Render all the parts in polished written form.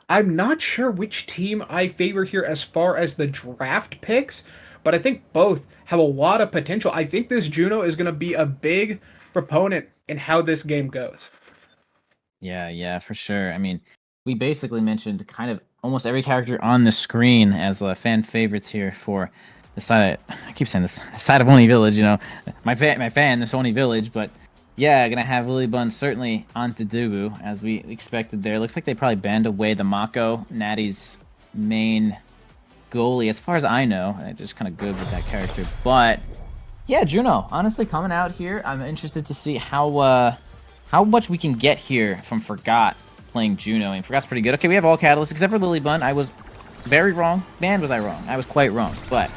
I'm not sure which team I favor here as far as the draft picks, but I think both have a lot of potential. I think this Juno is going to be a big proponent in how this game goes. Yeah, yeah, for sure. I mean, we basically mentioned kind of almost every character on the screen as fan favorites here for the side. I keep saying this side of Oni Village. You know, my fan, this Oni Village. But yeah, gonna have Lily Bun certainly onto Dubu as we expected there. Looks like they probably banned away the Mako, Natty's main goalie, as far as I know. I'm just kind of good with that character, but yeah, Juno, honestly, coming out here, I'm interested to see how much we can get here from Forgot playing Juno. And Forgot's pretty good. Okay, we have all catalysts except for Lily Bun. I was very wrong. Man, was I wrong. I was quite wrong. But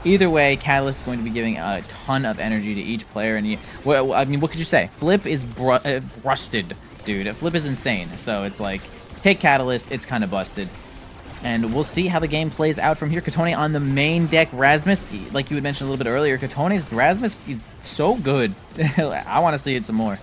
either way, Catalyst is going to be giving a ton of energy to each player. And well, I mean, what could you say? Flip is rusted, dude. Flip is insane. So it's like, take Catalyst, it's kind of busted. And we'll see how the game plays out from here. Kotone on the main deck. Rasmus, like you had mentioned a little bit earlier, Kotone's Rasmus is so good. I want to see it some more.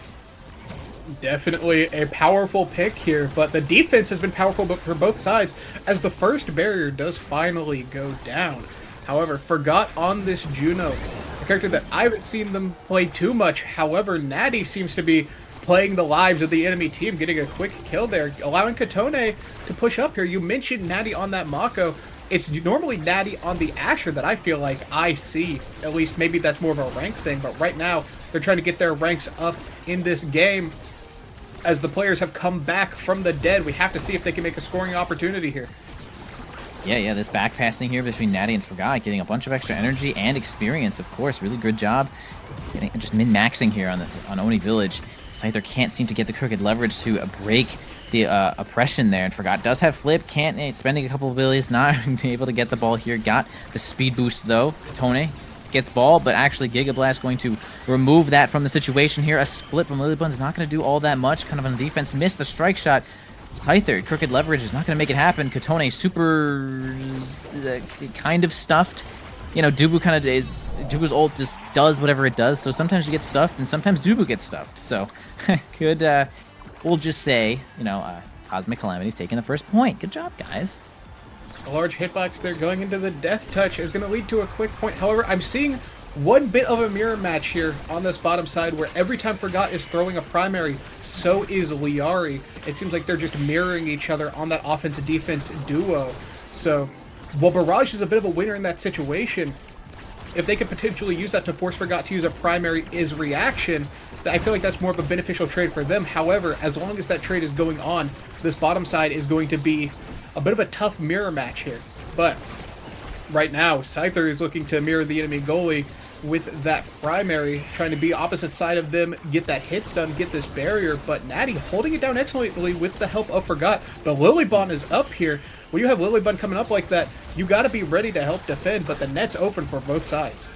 Definitely a powerful pick here, but the defense has been powerful for both sides as the first barrier does finally go down. However, Forgot on this Juno, a character that I haven't seen them play too much. However, Natty seems to be playing the lives of the enemy team, getting a quick kill there, allowing Kotone to push up here. You mentioned Natty on that Mako. It's normally Natty on the Asher that I feel like I see. At least maybe that's more of a rank thing, but right now they're trying to get their ranks up in this game. As the players have come back from the dead, we have to see if they can make a scoring opportunity here. Yeah, this back passing here between Natty and Forgot, getting a bunch of extra energy and experience, of course. Really good job. Just min-maxing here on Oni Village. Scyther can't seem to get the crooked leverage to break the oppression there, and Forgot does have flip, can't, spending a couple of abilities, not able to get the ball here. Got the speed boost though. Tone gets ball, but actually Giga Blast going to remove that from the situation here. A split from Lilybun's not going to do all that much, kind of on defense. Missed the strike shot. Scyther, crooked leverage is not going to make it happen. Kotone super kind of stuffed. You know, Dubu kind of is, Dubu's ult just does whatever it does, so sometimes you get stuffed and sometimes Dubu gets stuffed. So, could, we'll just say, you know, Cosmic Calamities taking the first point. Good job, guys. A large hitbox there going into the death touch is going to lead to a quick point. However, I'm seeing one bit of a mirror match here on this bottom side where every time Forgot is throwing a primary, so is Liari. It seems like they're just mirroring each other on that offense-defense duo. So, while Barrage is a bit of a winner in that situation, if they could potentially use that to force Forgot to use a primary is reaction, I feel like that's more of a beneficial trade for them. However, as long as that trade is going on, this bottom side is going to be a bit of a tough mirror match here. But right now, Scyther is looking to mirror the enemy goalie with that primary, trying to be opposite side of them, get that hit stun, get this barrier, but Natty holding it down excellently with the help of Forgot. But Lilybun is up here. When you have Lilybun coming up like that, you got to be ready to help defend, but the net's open for both sides.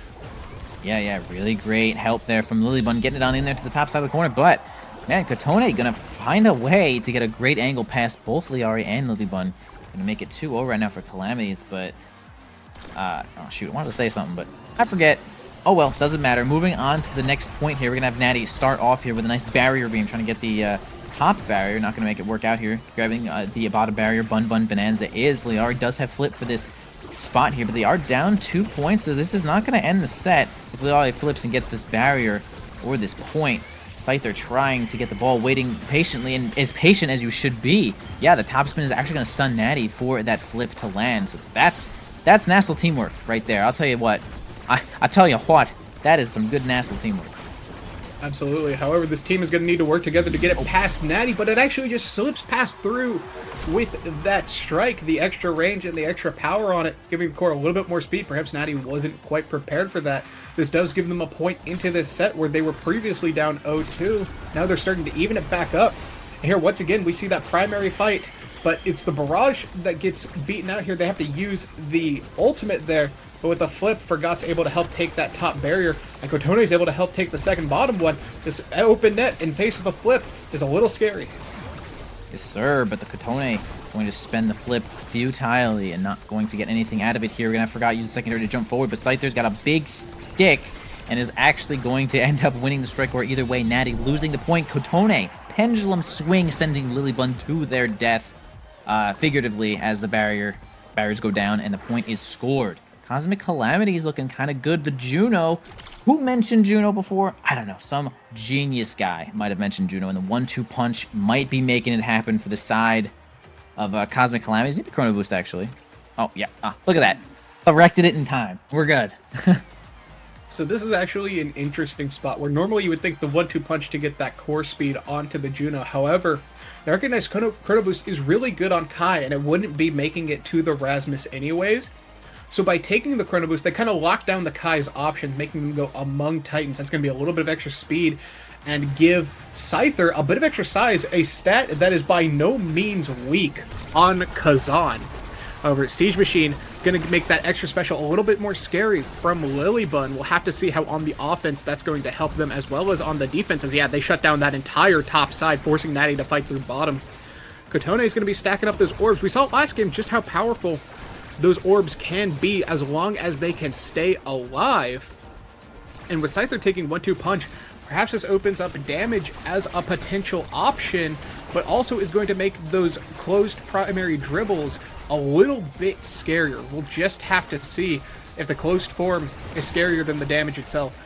Yeah, really great help there from Lilybun, getting it on in there to the top side of the corner, but man, Kotone gonna find a way to get a great angle past both Liari and Lilybun. Gonna make it 2-0 right now for Calamities, but oh shoot, I wanted to say something, but I forget. Oh well, doesn't matter. Moving on to the next point here, we're gonna have Natty start off here with a nice barrier beam, trying to get the top barrier. Not gonna make it work out here. Grabbing the bottom barrier. Bunn Bunn Bonanza is. Liari does have flip for this spot here, but they are down 2 points, so this is not gonna end the set if Liari flips and gets this barrier or this point. Scyther trying to get the ball, waiting patiently, and as patient as you should be. Yeah, the top spin is actually going to stun Natty for that flip to land. So that's NASL teamwork right there. I'll tell you what. I tell you what, that is some good NASL teamwork. Absolutely. However, this team is going to need to work together to get it past Natty, but it actually just slips past through with that strike, the extra range and the extra power on it, giving the core a little bit more speed. Perhaps Natty wasn't quite prepared for that. This does give them a point into this set where they were previously down 0-2. Now they're starting to even it back up. And here, once again, we see that primary fight, but it's the Barrage that gets beaten out here. They have to use the ultimate there. But with the flip, Forgot's able to help take that top barrier, and Kotone's able to help take the second bottom one. This open net in face of a flip is a little scary. Yes, sir, but the Kotone going to spend the flip futilely and not going to get anything out of it here. We're going to Forgot use the secondary to jump forward, but Scyther's got a big stick and is actually going to end up winning the strike, or either way, Natty losing the point. Kotone, pendulum swing, sending Lilybun to their death. figuratively as the barriers go down and the point is scored. Cosmic Calamities looking kind of good. The Juno, who mentioned Juno before? I don't know. Some genius guy might have mentioned Juno, and the 1-2 punch might be making it happen for the side of Cosmic Calamities. Maybe Chrono Boost, actually. Oh, yeah. Look at that. Erected it in time. We're good. So this is actually an interesting spot where normally you would think the 1-2 punch to get that core speed onto the Juno. However, the recognized Chrono Boost is really good on Kai, and it wouldn't be making it to the Rasmus anyways. So by taking the Chrono Boost, they kind of lock down the Kai's options, making them go among Titans. That's going to be a little bit of extra speed and give Scyther a bit of extra size, a stat that is by no means weak on Kazan. However, Siege Machine going to make that extra special a little bit more scary from Lilybun. We'll have to see how on the offense that's going to help them, as well as on the defense, as yeah, they shut down that entire top side, forcing Natty to fight through bottom. Kotone is going to be stacking up those orbs. We saw last game just how powerful those orbs can be as long as they can stay alive. And with Scyther taking 1-2 punch, perhaps this opens up damage as a potential option, but also is going to make those closed primary dribbles a little bit scarier. We'll just have to see if the closed form is scarier than the damage itself.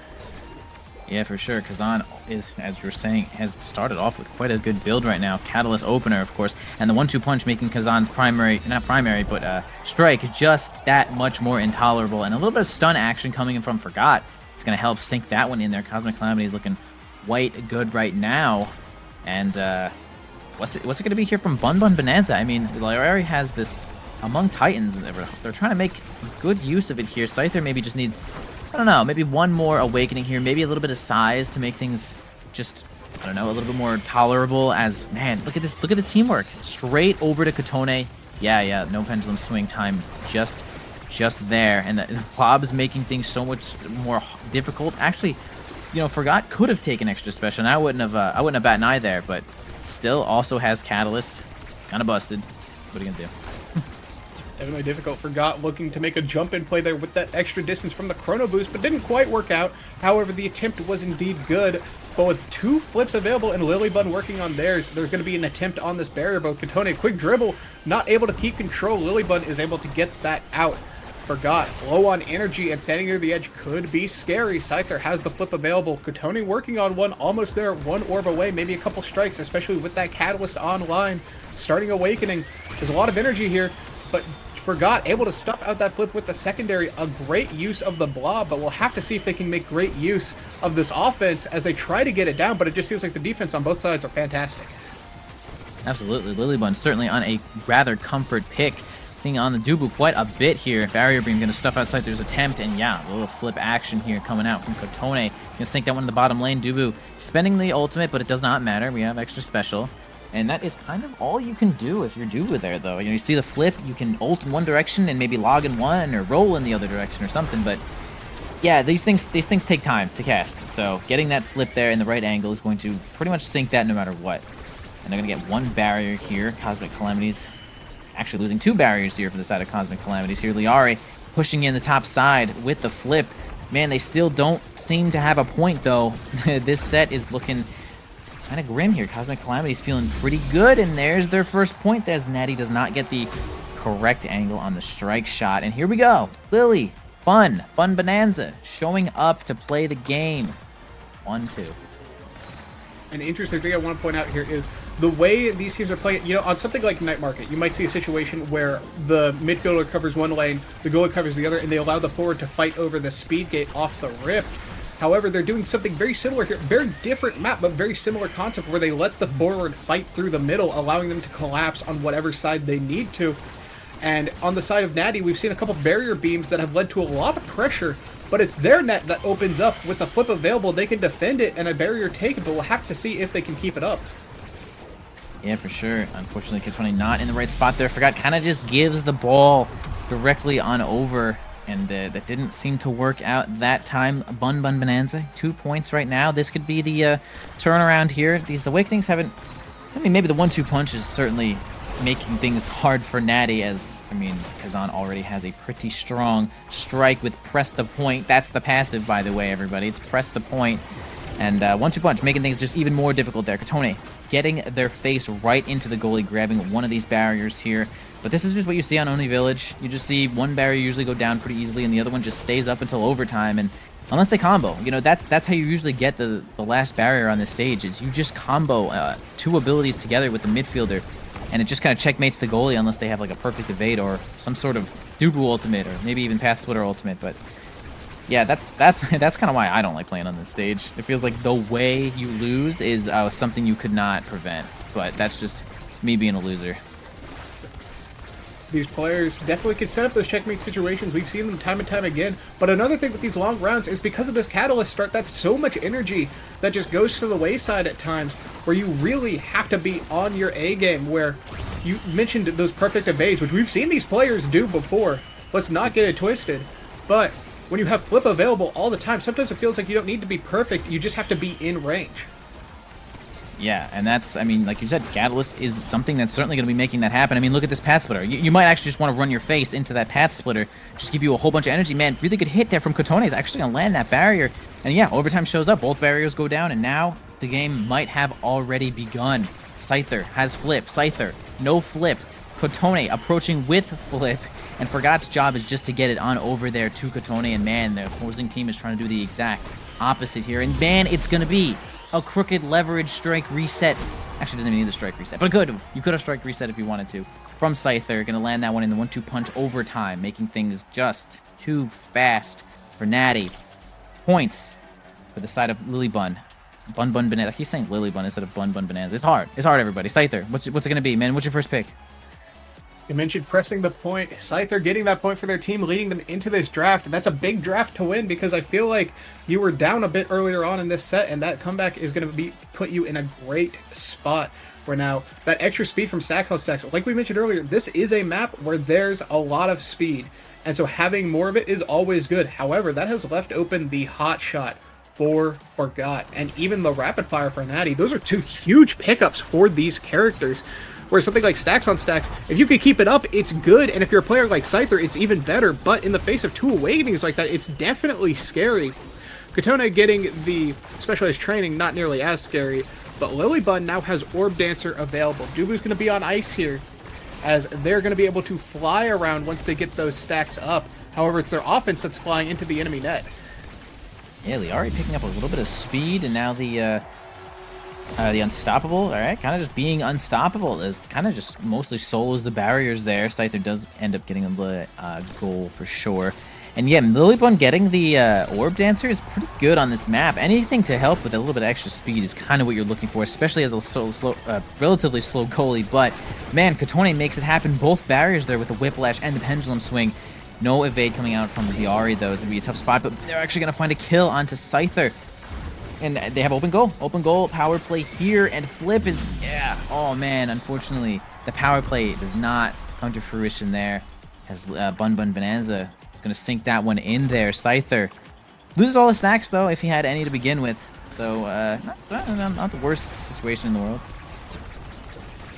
Yeah, for sure. Kazan is, as you were saying, has started off with quite a good build right now. Catalyst opener, of course, and the 1-2 punch making Kazan's strike just that much more intolerable. And a little bit of stun action coming in from Forgot. It's going to help sink that one in there. Cosmic Calamity is looking quite good right now. And what's it going to be here from Bunn Bunn Bonanza? I mean, Larry has this among Titans. They're trying to make good use of it here. Scyther maybe just needs, I don't know, maybe one more awakening here, maybe a little bit of size to make things just, I don't know, a little bit more tolerable. As, man, look at this, look at the teamwork. Straight over to Kotone. Yeah, no pendulum swing time, just there. And the Plob's making things so much more difficult. Actually, you know, Forgot could have taken extra special, and I wouldn't have bat an eye there, but still also has Catalyst. Kind of busted. What are you gonna do? Definitely difficult. Forgot looking to make a jump in play there with that extra distance from the Chrono Boost, but didn't quite work out. However, the attempt was indeed good. But with two flips available and Lilybun working on theirs, there's going to be an attempt on this barrier. Both Kotone, quick dribble, not able to keep control. Lilybun is able to get that out. Forgot, low on energy and standing near the edge could be scary. Scyther has the flip available. Kotone working on one, almost there, one orb away, maybe a couple strikes, especially with that Catalyst online. Starting Awakening. There's a lot of energy here, but Forgot able to stuff out that flip with the secondary. A great use of the blob, but we'll have to see if they can make great use of this offense as they try to get it down, but it just seems like the defense on both sides are fantastic. Absolutely. Lilybun certainly on a rather comfort pick. Seeing on the Dubu quite a bit here. Barrier Beam going to stuff outside there's attempt, and yeah, a little flip action here coming out from Kotone. Going to sink that one in the bottom lane. Dubu spending the ultimate, but it does not matter. We have extra special. And that is kind of all you can do if you're Dubu there, though. You know, you see the flip, you can ult in one direction and maybe log in one or roll in the other direction or something, but yeah, these things take time to cast. So getting that flip there in the right angle is going to pretty much sink that no matter what. And they're going to get one barrier here. Cosmic Calamities actually losing two barriers here for the side of Cosmic Calamities here. Liare pushing in the top side with the flip. Man, they still don't seem to have a point, though. This set is looking kind of grim here. Cosmic Calamities feeling pretty good, and there's their first point as Natty does not get the correct angle on the strike shot. And here we go. Lily, Bunn Bonanza showing up to play the game. 1-2. An interesting thing I want to point out here is the way these teams are playing. You know, on something like Night Market, you might see a situation where the midfielder covers one lane, the goalie covers the other, and they allow the forward to fight over the speed gate off the rip. However, they're doing something very similar here. Very different map, but very similar concept where they let the forward fight through the middle, allowing them to collapse on whatever side they need to. And on the side of Natty, we've seen a couple barrier beams that have led to a lot of pressure, but it's their net that opens up. With the flip available, they can defend it and a barrier taken, but we'll have to see if they can keep it up. Yeah, for sure. Unfortunately, Kotone not in the right spot there. Forgot kind of just gives the ball directly on over. And that didn't seem to work out that time. Bunn Bonanza, 2 points right now. This could be the turnaround here. These Awakenings haven't... I mean, maybe the 1-2 punch is certainly making things hard for Natty, as, I mean, Kazan already has a pretty strong strike with Press the Point. That's the passive, by the way, everybody. It's Press the Point. And 1-2 punch, making things just even more difficult there. Kotone getting their face right into the goalie, grabbing one of these barriers here. But this is just what you see on Oni Village. You just see one barrier usually go down pretty easily, and the other one just stays up until overtime. And unless they combo, you know, that's how you usually get the last barrier on this stage, is you just combo two abilities together with the midfielder, and it just kind of checkmates the goalie unless they have like a perfect evade or some sort of Dubu ultimate, or maybe even pass splitter ultimate. But yeah, that's kind of why I don't like playing on this stage. It feels like the way you lose is something you could not prevent, but that's just me being a loser. These players definitely can set up those checkmate situations. We've seen them time and time again. But another thing with these long rounds is because of this catalyst start, that's so much energy that just goes to the wayside at times, where you really have to be on your A game, where you mentioned those perfect evades, which we've seen these players do before. Let's not get it twisted. But when you have flip available all the time, sometimes it feels like you don't need to be perfect, you just have to be in range. Yeah, and that's, I mean, like you said, Catalyst is something that's certainly going to be making that happen. I mean, look at this Path Splitter. You might actually just want to run your face into that Path Splitter, just give you a whole bunch of energy. Man, really good hit there from Kotone. Is actually going to land that barrier. And yeah, overtime shows up. Both barriers go down, and now the game might have already begun. Scyther has flip. Scyther, no flip. Kotone approaching with flip. And Forgot's job is just to get it on over there to Kotone. And man, the opposing team is trying to do the exact opposite here. And man, it's going to be a crooked leverage strike reset. Actually, doesn't even need the strike reset, but good. You could have strike reset if you wanted to. From Scyther, gonna land that one in the 1-2 punch overtime, making things just too fast for Natty. Points for the side of Lily Bunn. Bunn Bunn Bonanza. I keep saying Lily Bunn instead of Bunn Bunn Bonanza. It's hard. It's hard, everybody. Scyther, what's it gonna be, man? What's your first pick? You mentioned pressing the point, Scyther getting that point for their team, leading them into this draft, and that's a big draft to win, because I feel like you were down a bit earlier on in this set, and that comeback is going to put you in a great spot where now that extra speed from stacks on stacks, like we mentioned earlier, this is a map where there's a lot of speed, and so having more of it is always good. However, that has left open the hot shot for Forgot, and even the rapid fire for Natty. Those are two huge pickups for these characters. Where something like stacks on stacks, if you can keep it up, it's good, and if you're a player like Scyther, it's even better. But in the face of two awakenings like that, it's definitely scary. Kotone getting the specialized training, not nearly as scary, but Lily Bunn now has Orb Dancer available. Jubu's going to be on ice here, as they're going to be able to fly around once they get those stacks up. However, it's their offense that's flying into the enemy net. Yeah, Liari picking up a little bit of speed, and now the Unstoppable, all right, kind of just being unstoppable is kind of just mostly solos the barriers there. Scyther does end up getting the goal for sure. And yeah, Lilybun getting the Orb Dancer is pretty good on this map. Anything to help with a little bit of extra speed is kind of what you're looking for, especially as a relatively slow goalie. But man, Kotone makes it happen. Both barriers there with the Whiplash and the Pendulum Swing. No evade coming out from Liari, though. It's going to be a tough spot, but they're actually going to find a kill onto Scyther. And they have open goal, power play here, and flip is, yeah, oh man, unfortunately, the power play does not come to fruition there, as Bunn Bunn Bonanza is going to sink that one in there. Scyther loses all his stacks, though, if he had any to begin with, so not the worst situation in the world.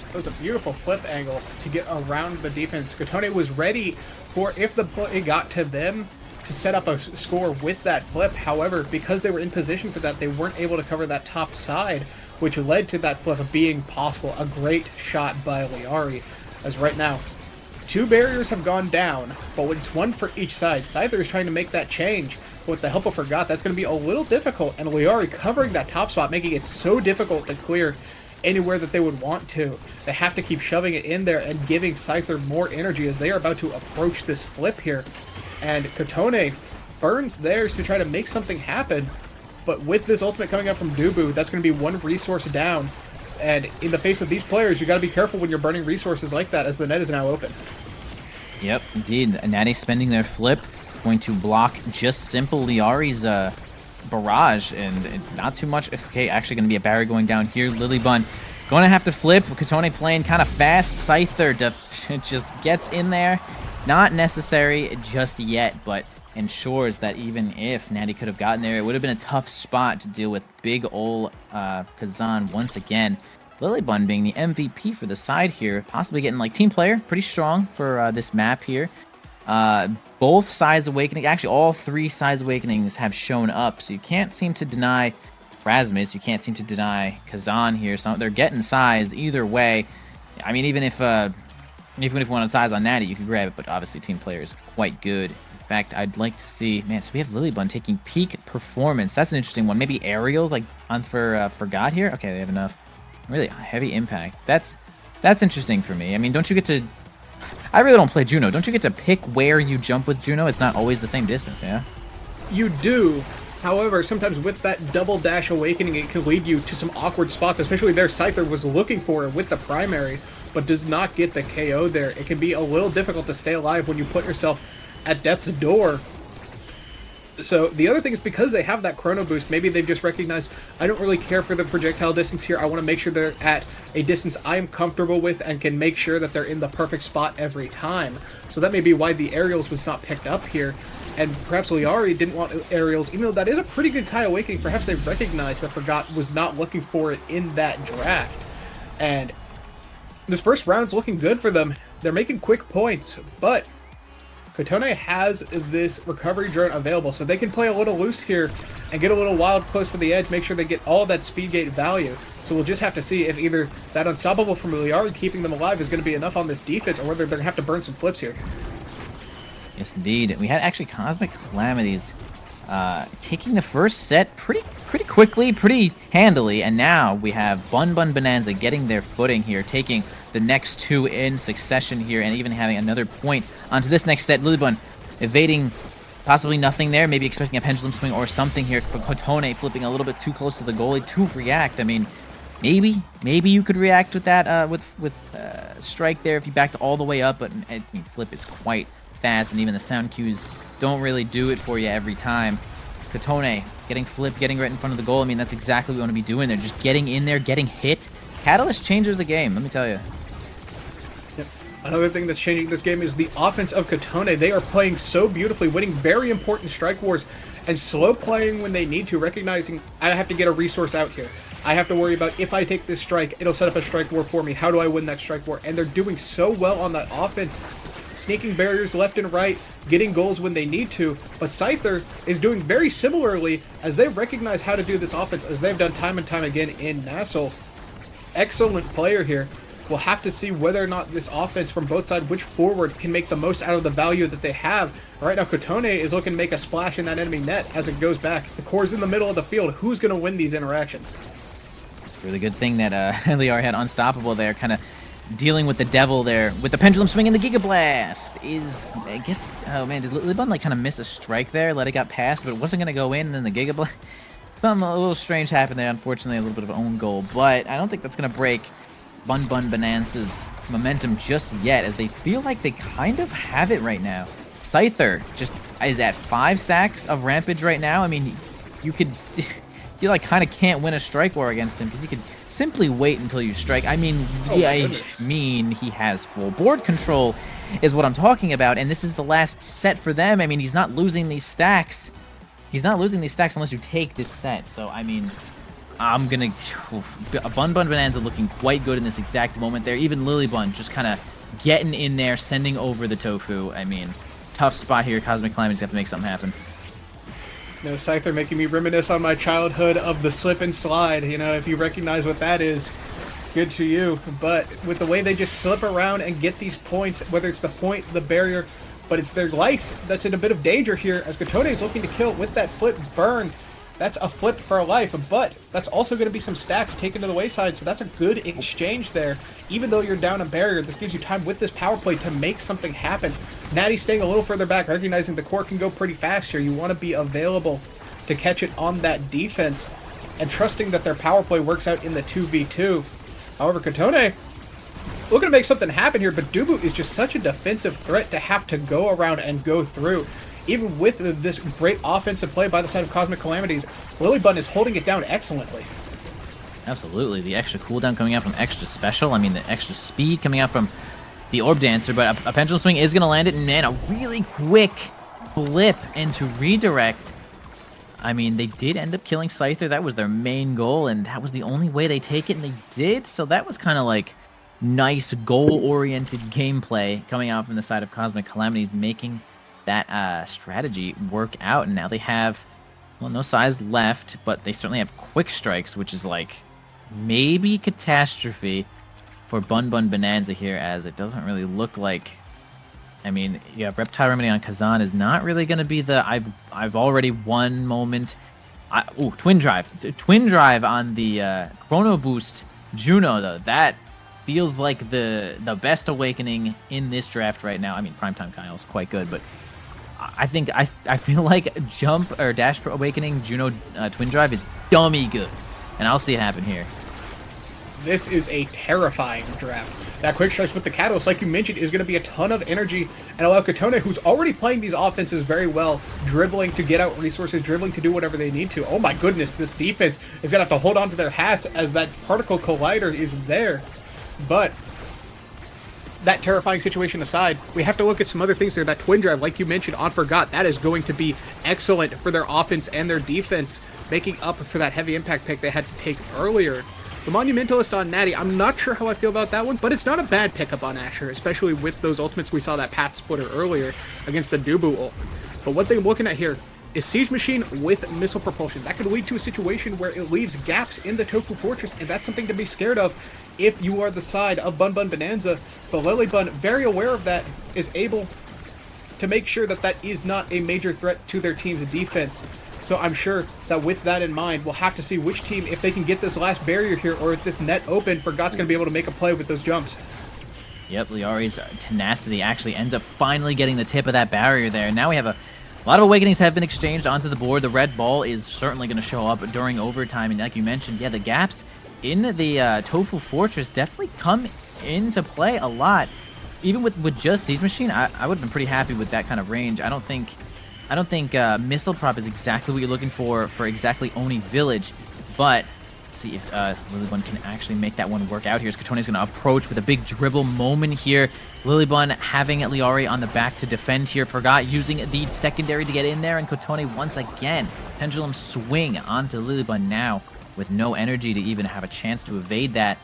It was a beautiful flip angle to get around the defense. Kotone was ready for, if the play got to them, to set up a score with that flip. However, because they were in position for that, they weren't able to cover that top side, which led to that flip being possible. A great shot by Liari, as right now, two barriers have gone down, but it's one for each side. Scyther is trying to make that change, but with the help of Forgot, that's going to be a little difficult, and Liari covering that top spot, making it so difficult to clear anywhere that they would want to. They have to keep shoving it in there and giving Scyther more energy as they are about to approach this flip here. And Kotone burns theirs to try to make something happen, but with this ultimate coming up from Dubu, that's going to be one resource down. And in the face of these players, you got to be careful when you're burning resources like that, as the net is now open. Yep, indeed. Natty spending their flip, going to block just simple Liari's barrage, and not too much. Okay, actually going to be a barrier going down here. Lily Bunn going to have to flip. Kotone playing kind of fast. Scyther just gets in there. Not necessary just yet, but ensures that even if Natty could have gotten there, it would have been a tough spot to deal with big ol' Kazan once again. Lilybun being the MVP for the side here, possibly getting like team player, pretty strong for this map here. Both sides awakening, actually all three sides awakenings have shown up, so you can't seem to deny Rasmus. You can't seem to deny Kazan here. So they're getting size either way. I mean, even if you want to size on Natty, you could grab it, but obviously team player is quite good. In fact, I'd like to see, man, so we have Lilybun taking peak performance. That's an interesting one. Maybe aerials like on for God here. Okay, they have enough. Really heavy impact. That's interesting for me. I mean, don't you get to? I really don't play Juno. Don't you get to pick where you jump with Juno? It's not always the same distance, yeah. You do. However, sometimes with that double dash awakening, it can lead you to some awkward spots, especially there Scyther was looking for with the primary, but does not get the KO there. It can be a little difficult to stay alive when you put yourself at death's door. So the other thing is, because they have that chrono boost, maybe they've just recognized, I don't really care for the projectile distance here. I want to make sure they're at a distance I am comfortable with and can make sure that they're in the perfect spot every time. So that may be why the aerials was not picked up here. And perhaps Liari didn't want aerials, even though that is a pretty good Kai Awakening. Perhaps they recognized that Forgot was not looking for it in that draft. And this first round's looking good for them. They're making quick points, but Kotone has this recovery drone available, so they can play a little loose here and get a little wild close to the edge, make sure they get all that speed gate value. So we'll just have to see if either that unstoppable from Liari keeping them alive is going to be enough on this defense, or whether they're going to have to burn some flips here. Yes, indeed. We had actually Cosmic Calamities taking the first set pretty quickly, pretty handily, and now we have Bunn Bunn Bonanza getting their footing here, taking the next two in succession here, and even having another point onto this next set. Lilybun evading possibly nothing there, maybe expecting a pendulum swing or something here. Kotone flipping a little bit too close to the goalie to react. I mean, maybe you could react with that with strike there if you backed all the way up, but I mean, flip is quite fast, and even the sound cues don't really do it for you every time. Kotone getting flipped, getting right in front of the goal. I mean, that's exactly what we want to be doing there, just getting in there, getting hit. Catalyst changes the game, let me tell you. Yep. Another thing that's changing this game is the offense of Kotone. They are playing so beautifully, winning very important strike wars, and slow playing when they need to, recognizing I have to get a resource out here. I have to worry about, if I take this strike, it'll set up a strike war for me. How do I win that strike war? And they're doing so well on that offense, sneaking barriers left and right, getting goals when they need to. But Scyther is doing very similarly, as they recognize how to do this offense, as they've done time and time again in NASL. Excellent player here. We'll have to see whether or not this offense from both sides, which forward can make the most out of the value that they have. Right now, Kotone is looking to make a splash in that enemy net as it goes back. The core's in the middle of the field. Who's going to win these interactions? It's a really good thing that Liar had Unstoppable there, kind of dealing with the devil there with the pendulum swing and the Giga Blast is, I guess, oh man, did Lilybun like kind of miss a strike there? Let it got past, but it wasn't going to go in, and then the Giga Blast. Something a little strange happened there, unfortunately, a little bit of own goal, but I don't think that's going to break Bunn Bunn Bonanza's momentum just yet, as they feel like they kind of have it right now. Scyther just is at 5 stacks of Rampage right now. I mean, you like kind of can't win a strike war against him, because you could simply wait until you strike. I mean, he has full board control is what I'm talking about, and this is the last set for them. I mean, he's not losing these stacks. He's not losing these stacks unless you take this set. So, I mean, I'm gonna... Bunn Bunn Bonanza looking quite good in this exact moment there. Even Lilybun just kind of getting in there, sending over the tofu. I mean, tough spot here. Cosmic Calamities have to make something happen. No, Scyther making me reminisce on my childhood of the slip and slide. You know, if you recognize what that is, good to you. But with the way they just slip around and get these points, whether it's the point, the barrier, but it's their life that's in a bit of danger here, as Kotone is looking to kill with that flip burn. That's a flip for a life, but that's also going to be some stacks taken to the wayside, so that's a good exchange there. Even though you're down a barrier, this gives you time with this power play to make something happen. Natty staying a little further back, recognizing the core can go pretty fast here. You want to be available to catch it on that defense, and trusting that their power play works out in the 2v2. However, Kotone looking to make something happen here, but Dubu is just such a defensive threat to have to go around and go through. Even with this great offensive play by the side of Cosmic Calamities, Lilybun is holding it down excellently. Absolutely. The extra cooldown coming out from extra special. I mean, the extra speed coming out from the Orb Dancer, but a pendulum swing is going to land it, and man, a really quick blip into redirect. I mean, they did end up killing Scyther. That was their main goal, and that was the only way they take it, and they did. So that was kind of like nice goal-oriented gameplay coming out from the side of Cosmic Calamities, making that strategy work out. And now they have Well, no size left, but they certainly have quick strikes, which is like maybe catastrophe for Bunn Bunn Bonanza here, as it doesn't really look like. I mean, yeah, Reptile Remedy on Kazan is not really going to be the I've already won moment. Ooh, Twin Drive. Twin Drive on the Chrono Boost Juno, though. That feels like the best awakening in this draft right now. I mean, Primetime Kyle is quite good, but I think I feel like Jump or Dash Awakening Juno Twin Drive is dummy good. And I'll see it happen here. This is a terrifying draft. That quick strikes with the Catalyst, like you mentioned, is going to be a ton of energy and allow Kotone, who's already playing these offenses very well, dribbling to get out resources, dribbling to do whatever they need to. Oh my goodness, this defense is going to have to hold on to their hats as that particle collider is there. But that terrifying situation aside, we have to look at some other things there. That Twin Drive, like you mentioned, on Forgot, that is going to be excellent for their offense and their defense, making up for that heavy impact pick they had to take earlier. The Monumentalist on Natty, I'm not sure how I feel about that one, but it's not a bad pickup on Asher, especially with those ultimates we saw that Path Splitter earlier against the Dubu ult. But one thing I'm looking at here is Siege Machine with Missile Propulsion. That could lead to a situation where it leaves gaps in the Tofu Fortress, and that's something to be scared of if you are the side of Bunn Bunn Bonanza. But Lilybun, very aware of that, is able to make sure that that is not a major threat to their team's defense. So I'm sure that with that in mind, we'll have to see which team, if they can get this last barrier here, or if this net open, Forgot's going to be able to make a play with those jumps. Yep, Liari's tenacity actually ends up finally getting the tip of that barrier there. Now we have a lot of awakenings have been exchanged onto the board. The red ball is certainly going to show up during overtime. And like you mentioned, yeah, the gaps in the Tofu Fortress definitely come into play a lot. Even with just Siege Machine, I would have been pretty happy with that kind of range. I don't think Missile Prop is exactly what you're looking for exactly Oni Village, but see if Lilybun can actually make that one work out here. As Kotone's going to approach with a big dribble moment here. Lilybun having Liari on the back to defend here. Forgot using the secondary to get in there, and Kotone once again pendulum swing onto Lilybun now with no energy to even have a chance to evade that.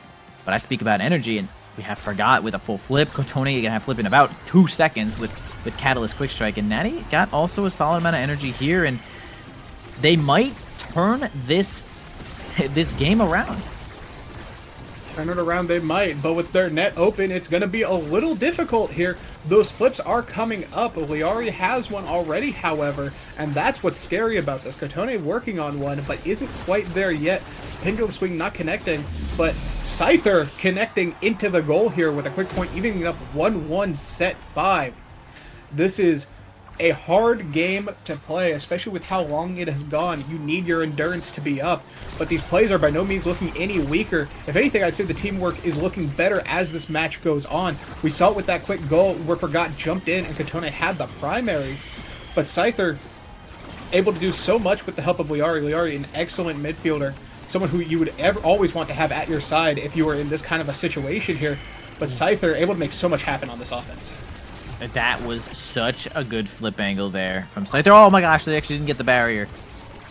But I speak about energy, and we have Forgot with a full flip. Kotone going to have flip in about 2 seconds with Catalyst Quick Strike, and Natty got also a solid amount of energy here, and they might turn this game around. Turn it around they might, but with their net open, it's going to be a little difficult here. Those flips are coming up. Liari has one already, however, and that's what's scary about this. Kotone working on one, but isn't quite there yet. Pendulum Swing not connecting, but Scyther connecting into the goal here with a quick point, evening up 1-1 set 5. This is a hard game to play, especially with how long it has gone. You need your endurance to be up, but these plays are by no means looking any weaker. If anything, I'd say the teamwork is looking better as this match goes on. We saw it with that quick goal where Forgot jumped in and Kotone had the primary, but Scyther able to do so much with the help of Liari. Liari, an excellent midfielder, someone who you would always want to have at your side if you were in this kind of a situation here, but Scyther able to make so much happen on this offense. That was such a good flip angle there from Scyther. Oh my gosh, they actually didn't get the barrier.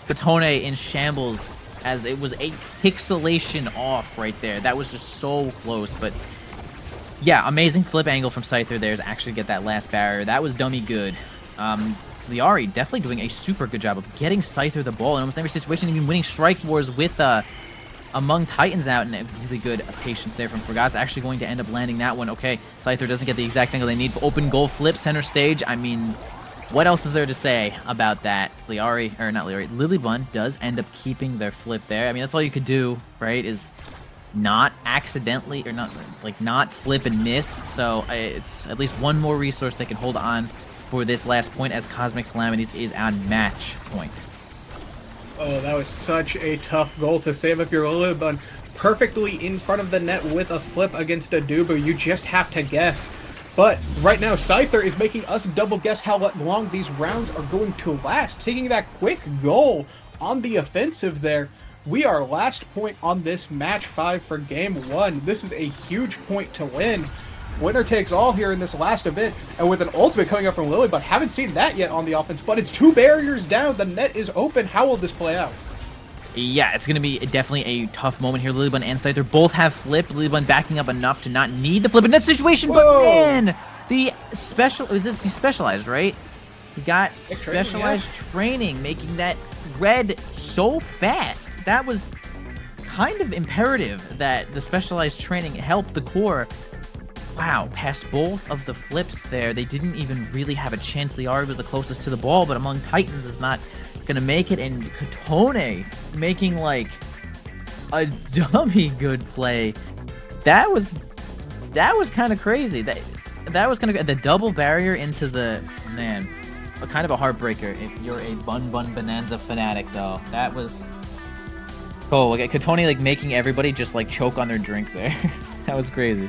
Kotone in shambles as it was a pixelation off right there. That was just so close, but yeah, amazing flip angle from Scyther there to actually get that last barrier. That was dummy good. Liari definitely doing a super good job of getting Scyther the ball in almost every situation, even winning strike wars with among Titans out, and really good patience there from Forgot's actually going to end up landing that one. Okay, Scyther doesn't get the exact angle they need for open goal flip center stage. I mean, what else is there to say about that? Lilybun does end up keeping their flip there. I mean, that's all you could do, right, is not accidentally, or not flip and miss. So it's at least one more resource they can hold on for this last point, as Cosmic Calamities is on match point. Oh, that was such a tough goal to save up your Lilybun. Perfectly in front of the net with a flip against a Dubu. You just have to guess. But right now, Scyther is making us double guess how long these rounds are going to last. Taking that quick goal on the offensive there. We are last point on this match 5 for game 1. This is a huge point to win. Winner takes all here in this last event, and with an ultimate coming up from Lily, but haven't seen that yet on the offense, but it's 2 barriers down, the net is open. How will this play out? Yeah, it's going to be definitely a tough moment here. Lilybun and Scyther both have flip. Lilybun backing up enough to not need the flip in that situation, Whoa. but man, the specialized, right? He got Sick training, specialized training, making that red so fast. That was kind of imperative that the specialized training helped the core. Wow, past both of the flips there, they didn't even really have a chance. Liari was the closest to the ball, but among Titans is not gonna make it. And Kotone making like a dummy good play. That was kind of crazy. That was kind of the double barrier into the man. A kind of a heartbreaker if you're a Bunn Bunn Bonanza fanatic, though. That was like Kotone like making everybody just like choke on their drink there. That was crazy.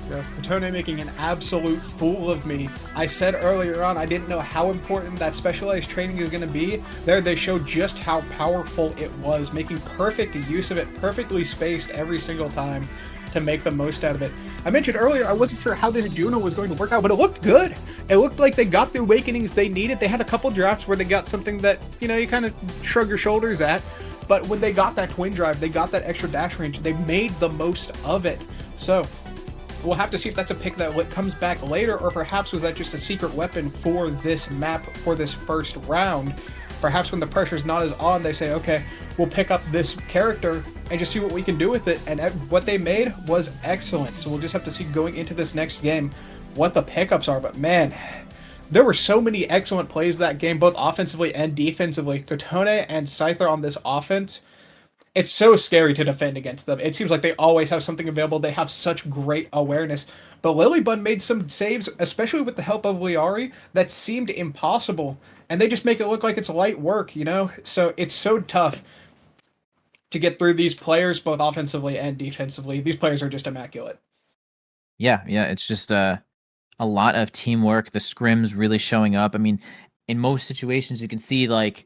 Yeah, Kotone making an absolute fool of me. I said earlier on I didn't know how important that specialized training is going to be. There they showed just how powerful it was, making perfect use of it, perfectly spaced every single time to make the most out of it. I mentioned earlier I wasn't sure how this Juno was going to work out, but it looked good. It looked like they got the awakenings they needed. They had a couple drafts where they got something that, you know, you kind of shrug your shoulders at. But when they got that twin drive, they got that extra dash range, they made the most of it. So we'll have to see if that's a pick that comes back later, or perhaps was that just a secret weapon for this map, for this first round. Perhaps when the pressure's not as on, they say, okay, we'll pick up this character and just see what we can do with it. And what they made was excellent. So we'll just have to see going into this next game what the pickups are. But man, there were so many excellent plays that game, both offensively and defensively. Kotone and Scyther on this offense, it's so scary to defend against them. It seems like they always have something available. They have such great awareness. But Lilybun made some saves, especially with the help of Liari, that seemed impossible. And they just make it look like it's light work, you know? So it's so tough to get through these players, both offensively and defensively. These players are just immaculate. Yeah, it's just a lot of teamwork. The scrims really showing up. I mean, in most situations, you can see like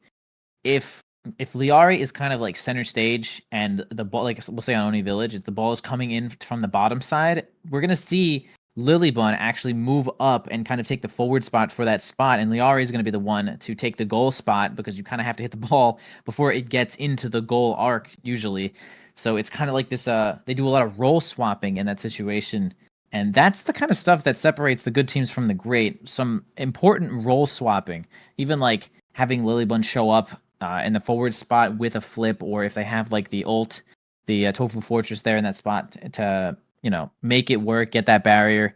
if Liari is kind of like center stage and the ball, like we'll say on Oni Village, if the ball is coming in from the bottom side, we're gonna see Lilybun actually move up and kind of take the forward spot for that spot, and Liari is gonna be the one to take the goal spot because you kind of have to hit the ball before it gets into the goal arc usually. So it's kind of like this. They do a lot of role swapping in that situation. And that's the kind of stuff that separates the good teams from the great. Some important role swapping, even like having Lilybun show up in the forward spot with a flip, or if they have like the ult, the Tofu Fortress there in that spot to, you know, make it work, get that barrier.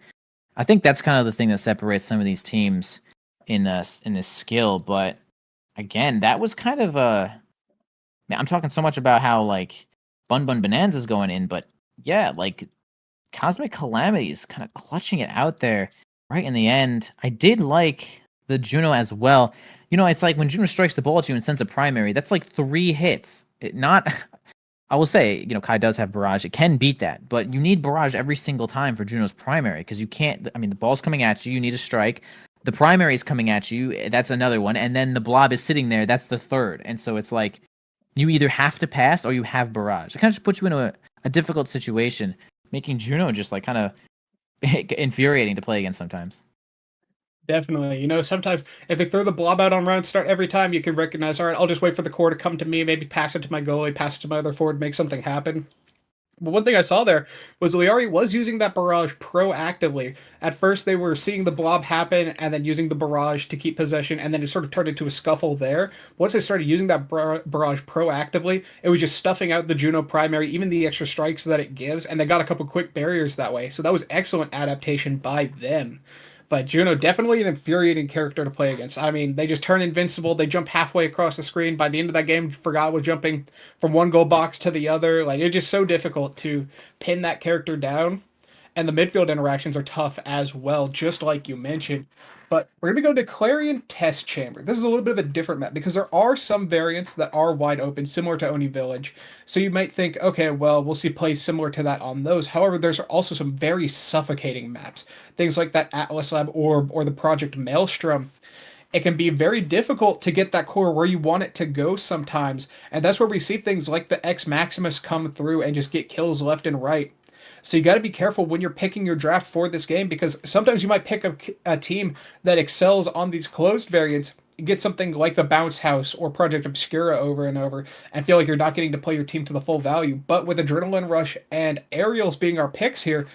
I think that's kind of the thing that separates some of these teams in this skill. But again, that was kind of man, I'm talking so much about how like Bunn Bunn Bonanza is going in, but yeah, like Cosmic Calamities kind of clutching it out there right in the end. I did like the Juno as well. You know, it's like when Juno strikes the ball at you and sends a primary, that's like 3 hits. I will say, you know, Kai does have Barrage. It can beat that, but you need Barrage every single time for Juno's primary because you can't, I mean, the ball's coming at you, you need a strike. The primary is coming at you, that's another one. And then the blob is sitting there, that's the third. And so it's like, you either have to pass or you have Barrage. It kind of just puts you in a difficult situation, making Juno just like kind of infuriating to play against sometimes. Definitely. You know, sometimes if they throw the blob out on round start every time, you can recognize, all right, I'll just wait for the core to come to me, maybe pass it to my goalie, pass it to my other forward, make something happen. But one thing I saw there was Liari was using that barrage proactively. At first, they were seeing the blob happen and then using the barrage to keep possession, and then it sort of turned into a scuffle there. Once they started using that barrage proactively, it was just stuffing out the Juno primary, even the extra strikes that it gives, and they got a couple quick barriers that way. So that was excellent adaptation by them. But Juno, definitely an infuriating character to play against. I mean, they just turn invincible. They jump halfway across the screen. By the end of that game, forgot was jumping from one goal box to the other. Like, it's just so difficult to pin that character down. And the midfield interactions are tough as well, just like you mentioned. But we're going to go to Clarion Test Chamber. This is a little bit of a different map because there are some variants that are wide open, similar to Oni Village. So you might think, okay, well, we'll see plays similar to that on those. However, there's also some very suffocating maps. Things like that Atlas Lab Orb or the Project Maelstrom. It can be very difficult to get that core where you want it to go sometimes. And that's where we see things like the X Maximus come through and just get kills left and right. So you got to be careful when you're picking your draft for this game because sometimes you might pick a team that excels on these closed variants, get something like the Bounce House or Project Obscura over and over, and feel like you're not getting to play your team to the full value. But with Adrenaline Rush and Aerials being our picks here,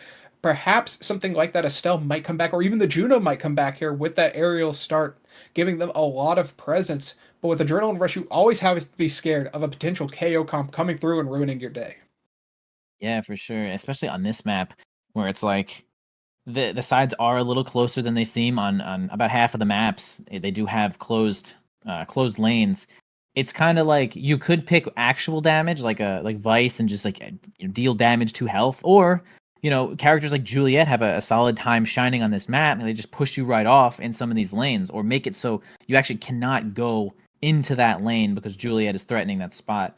perhaps something like that Estelle might come back, or even the Juno might come back here with that aerial start, giving them a lot of presence. But with Adrenaline Rush, you always have to be scared of a potential KO comp coming through and ruining your day. Yeah, for sure. Especially on this map where it's like the sides are a little closer than they seem on about half of the maps. They do have closed lanes. It's kind of like you could pick actual damage like Vice and just like deal damage to health, or characters like Juliet have a solid time shining on this map and they just push you right off in some of these lanes, or make it so you actually cannot go into that lane because Juliet is threatening that spot.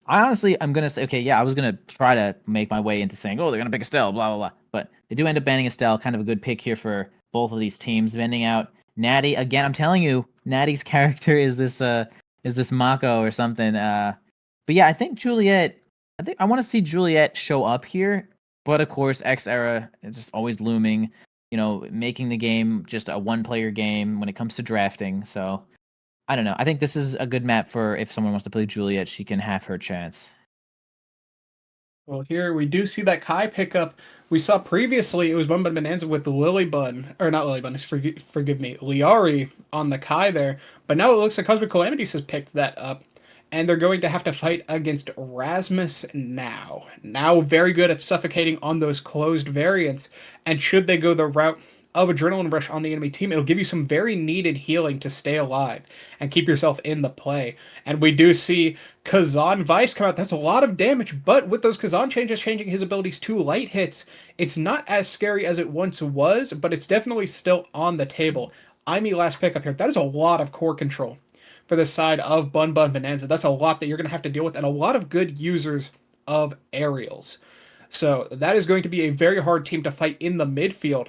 I honestly, I'm gonna say, okay, yeah, I was gonna try to make my way into saying, oh, they're gonna pick Estelle, blah blah blah, but they do end up banning Estelle. Kind of a good pick here for both of these teams. Bending out Natty again. I'm telling you, Natty's character is this Mako or something. But yeah, I think Juliet. I think I want to see Juliet show up here, but of course, X era is just always looming. Making the game just a one-player game when it comes to drafting. So I don't know. I think this is a good map for if someone wants to play Juliet, she can have her chance. Well, here we do see that Kai pickup. We saw previously it was Bunn Bunn Bonanza with the Lily Bun, or not Lily Bun, forgive me, Liari on the Kai there. But now it looks like Cosmic Calamities has picked that up, and they're going to have to fight against Rasmus now. Now very good at suffocating on those closed variants, and should they go the route of Adrenaline Rush on the enemy team, it'll give you some very needed healing to stay alive and keep yourself in the play. And we do see Kazan Vice come out. That's a lot of damage, but with those Kazan changes changing his abilities to light hits, it's not as scary as it once was, but it's definitely still on the table. Imi last pickup here. That is a lot of core control for the side of Bunn Bunn Bonanza. That's a lot that you're going to have to deal with, and a lot of good users of aerials. So that is going to be a very hard team to fight in the midfield.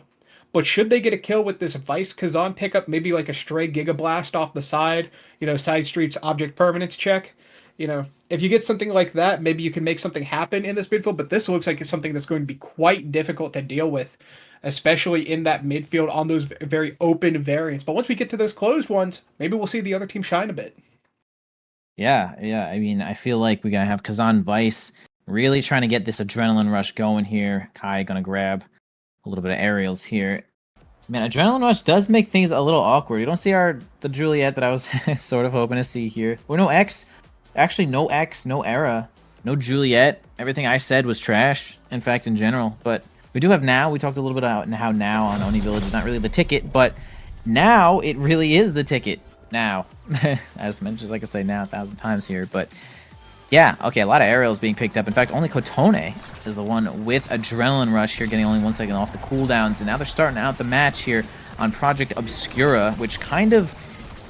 But should they get a kill with this Vice Kazan pickup, maybe like a stray Giga Blast off the side, side streets object permanence check, if you get something like that, maybe you can make something happen in this midfield. But this looks like it's something that's going to be quite difficult to deal with, especially in that midfield on those very open variants. But once we get to those closed ones, maybe we'll see the other team shine a bit. Yeah. I mean, I feel like we're gonna have Kazan Vice really trying to get this adrenaline rush going here. Kai gonna grab a little bit of aerials here. Man, Adrenaline Rush does make things a little awkward. You don't see the Juliet that I was sort of hoping to see here. Or no X. Actually, no X, no Era, no Juliet. Everything I said was trash, in fact, in general. But we do have Now. We talked a little bit about how Now on Oni Village is not really the ticket, but now it really is the ticket. Now. As mentioned, like I say now 1,000 times here, but yeah, okay, a lot of aerials being picked up. In fact, only Kotone is the one with Adrenaline Rush here, getting only 1 second off the cooldowns. And now they're starting out the match here on Project Obscura, which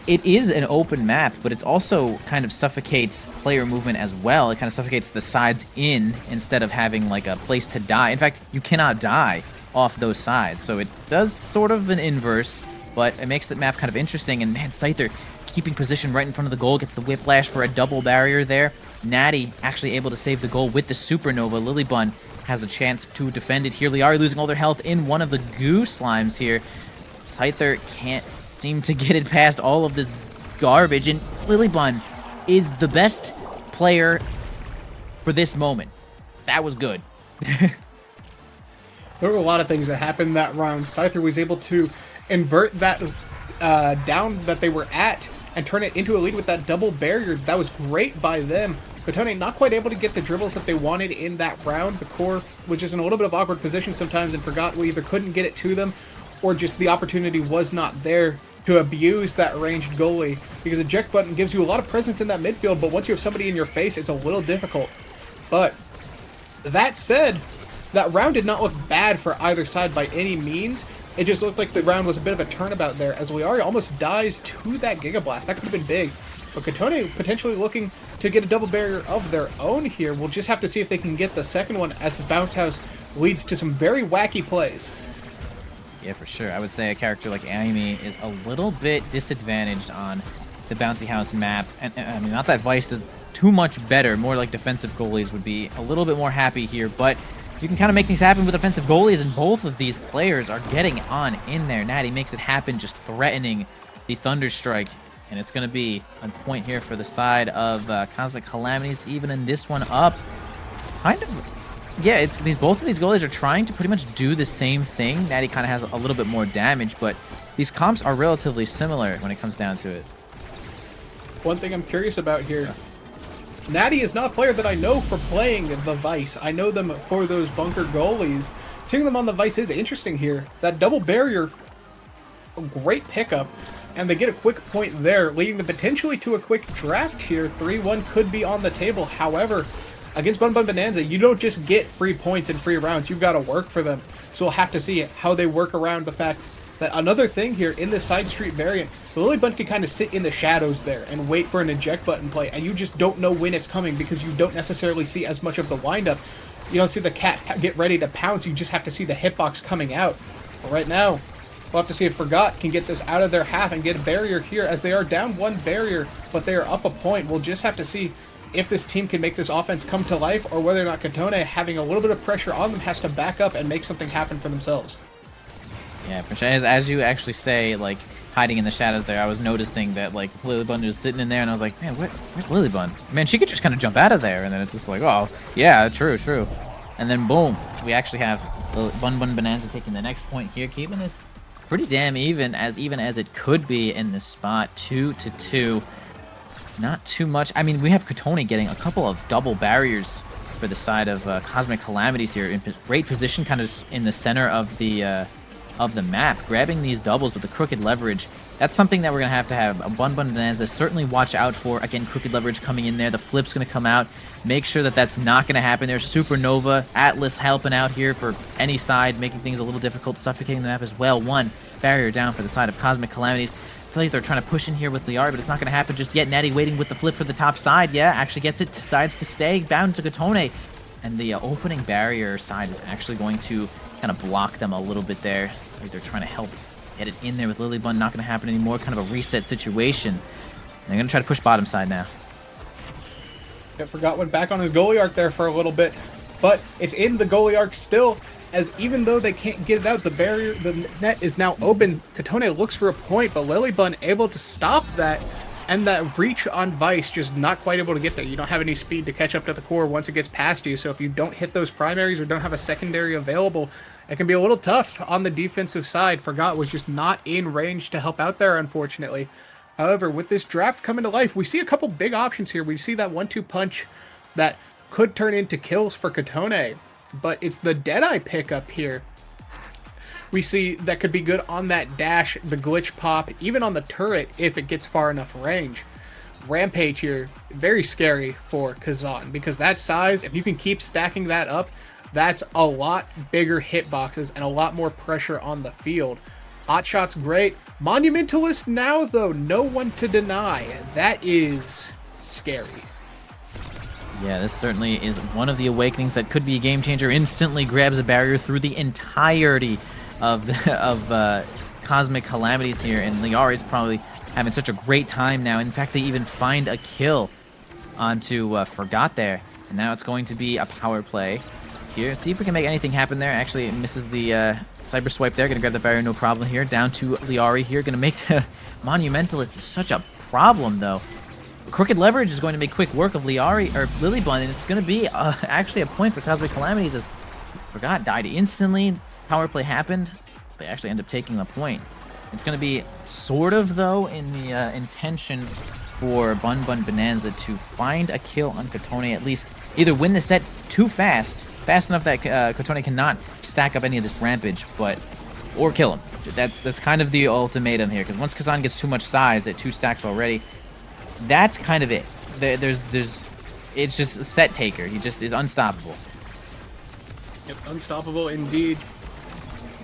it is an open map, but it also kind of suffocates player movement as well. It kind of suffocates the sides in instead of having like a place to die. In fact, you cannot die off those sides. So it does sort of an inverse, but it makes the map kind of interesting. And man, Scyther keeping position right in front of the goal, gets the whiplash for a double barrier there. Natty actually able to save the goal with the Supernova. Lilybun has a chance to defend it here. Liari losing all their health in one of the goo slimes here. Scyther can't seem to get it past all of this garbage, and Lilybun is the best player for this moment. That was good. There were a lot of things that happened that round. Scyther was able to invert that down that they were at and turn it into a lead with that double barrier. That was great by them. Kotone not quite able to get the dribbles that they wanted in that round. The core was just in a little bit of awkward position sometimes and forgot we either couldn't get it to them or just the opportunity was not there to abuse that ranged goalie, because eject button gives you a lot of presence in that midfield, but once you have somebody in your face, it's a little difficult. But that said, that round did not look bad for either side by any means. It just looked like the round was a bit of a turnabout there, as Liari almost dies to that Giga Blast. That could have been big. But Kotone potentially looking to get a double barrier of their own here. We'll just have to see if they can get the second one, as his bounce house leads to some very wacky plays. Yeah, for sure. I would say a character like Amy is a little bit disadvantaged on the bouncy house map. And I mean, not that Vice does too much better. More like defensive goalies would be a little bit more happy here, but you can kind of make things happen with offensive goalies, and both of these players are getting on in there. Natty makes it happen, just threatening the Thunderstrike, and it's going to be a point here for the side of Cosmic Calamities, even in this one up. Kind of Yeah, it's both of these goalies are trying to pretty much do the same thing. Natty kind of has a little bit more damage, but these comps are relatively similar when it comes down to it. One thing I'm curious about here, Natty is not a player that I know for playing the Vice. I know them for those bunker goalies. Seeing them on the Vice is interesting here. That double barrier, a great pickup, and they get a quick point there, leading them potentially to a quick draft here. 3-1 could be on the table. However, against Bunn Bunn Bonanza, you don't just get free points and free rounds. You've got to work for them. So we'll have to see how they work around the fact that another thing here in this side street variant, the Lily Bunn can kind of sit in the shadows there and wait for an eject button play, and you just don't know when it's coming because you don't necessarily see as much of the windup. You don't see the cat get ready to pounce. You just have to see the hitbox coming out. But right now, we'll have to see if Forgot can get this out of their half and get a barrier here, as they are down one barrier, but they are up a point. We'll just have to see if this team can make this offense come to life, or whether or not Kotone, having a little bit of pressure on them, has to back up and make something happen for themselves. Yeah, for sure. As you actually say, like, hiding in the shadows there, I was noticing that, like, Lily Bunn was sitting in there, and I was like, man, where's Lily Bunn? Man, she could just kind of jump out of there, and then it's just like, oh, yeah, true. And then, boom, we actually have Bunn Bunn Bonanza taking the next point here, keeping this pretty damn even as it could be in this spot. 2-2. Not too much. I mean, we have Kotone getting a couple of double barriers for the side of Cosmic Calamities here. In great position, kind of in the center of the map, grabbing these doubles with the crooked leverage. That's something that we're going to have a Bunn Bunn Bonanza certainly watch out for. Again, crooked leverage coming in there. The flip's going to come out. Make sure that that's not going to happen. There's Supernova, Atlas helping out here for any side, making things a little difficult, suffocating the map as well. One barrier down for the side of Cosmic Calamities. I feel like they're trying to push in here with Liari, but it's not going to happen just yet. Natty waiting with the flip for the top side. Yeah, actually gets it, decides to stay, bound to Kotone. And the opening barrier side is actually going to kind of block them a little bit there. So they're trying to help get it in there with Lily Bunn. Not going to happen anymore. Kind of a reset situation. And they're going to try to push bottom side now. I forgot went back on his goalie arc there for a little bit, but it's in the goalie arc still, as even though they can't get it out, the net is now open. Kotone looks for a point, but Lily Bunn able to stop that, and that reach on Vice just not quite able to get there. You don't have any speed to catch up to the core once it gets past you, so if you don't hit those primaries or don't have a secondary available, it can be a little tough on the defensive side. Forgot was just not in range to help out there, unfortunately. However, with this draft coming to life, we see a couple big options here. We see that 1-2 punch that could turn into kills for Kotone, but it's the Deadeye pickup here. We see that could be good on that dash, the glitch pop, even on the turret if it gets far enough range. Rampage here, very scary for Kazan, because that size, if you can keep stacking that up, that's a lot bigger hitboxes and a lot more pressure on the field. Hotshot's great. Monumentalist now, though, no one to deny. That is scary. Yeah, this certainly is one of the awakenings that could be a game changer. Instantly grabs a barrier through the entirety of Cosmic Calamities here, and Liari's probably having such a great time now. In fact, they even find a kill onto Forgot there, and now it's going to be a power play here. See if we can make anything happen there. Actually, it misses the cyber swipe there. Gonna grab the barrier, no problem here. Down to Liari here. Gonna make the Monumentalist such a problem, though. Crooked leverage is going to make quick work of Liari or Lily Bunn, and it's going to be actually a point for Cosmic Calamities, as Forgot died instantly. Power play happened. They actually end up taking the point. It's going to be sort of, though, in the intention for Bunn Bunn Bonanza to find a kill on Kotone, at least either win the set too fast enough that Kotone cannot stack up any of this rampage, or kill him. That's kind of the ultimatum here, because once Kazan gets too much size at 2 stacks already, that's kind of it. It's just a set taker. He just is unstoppable. Yep, unstoppable indeed.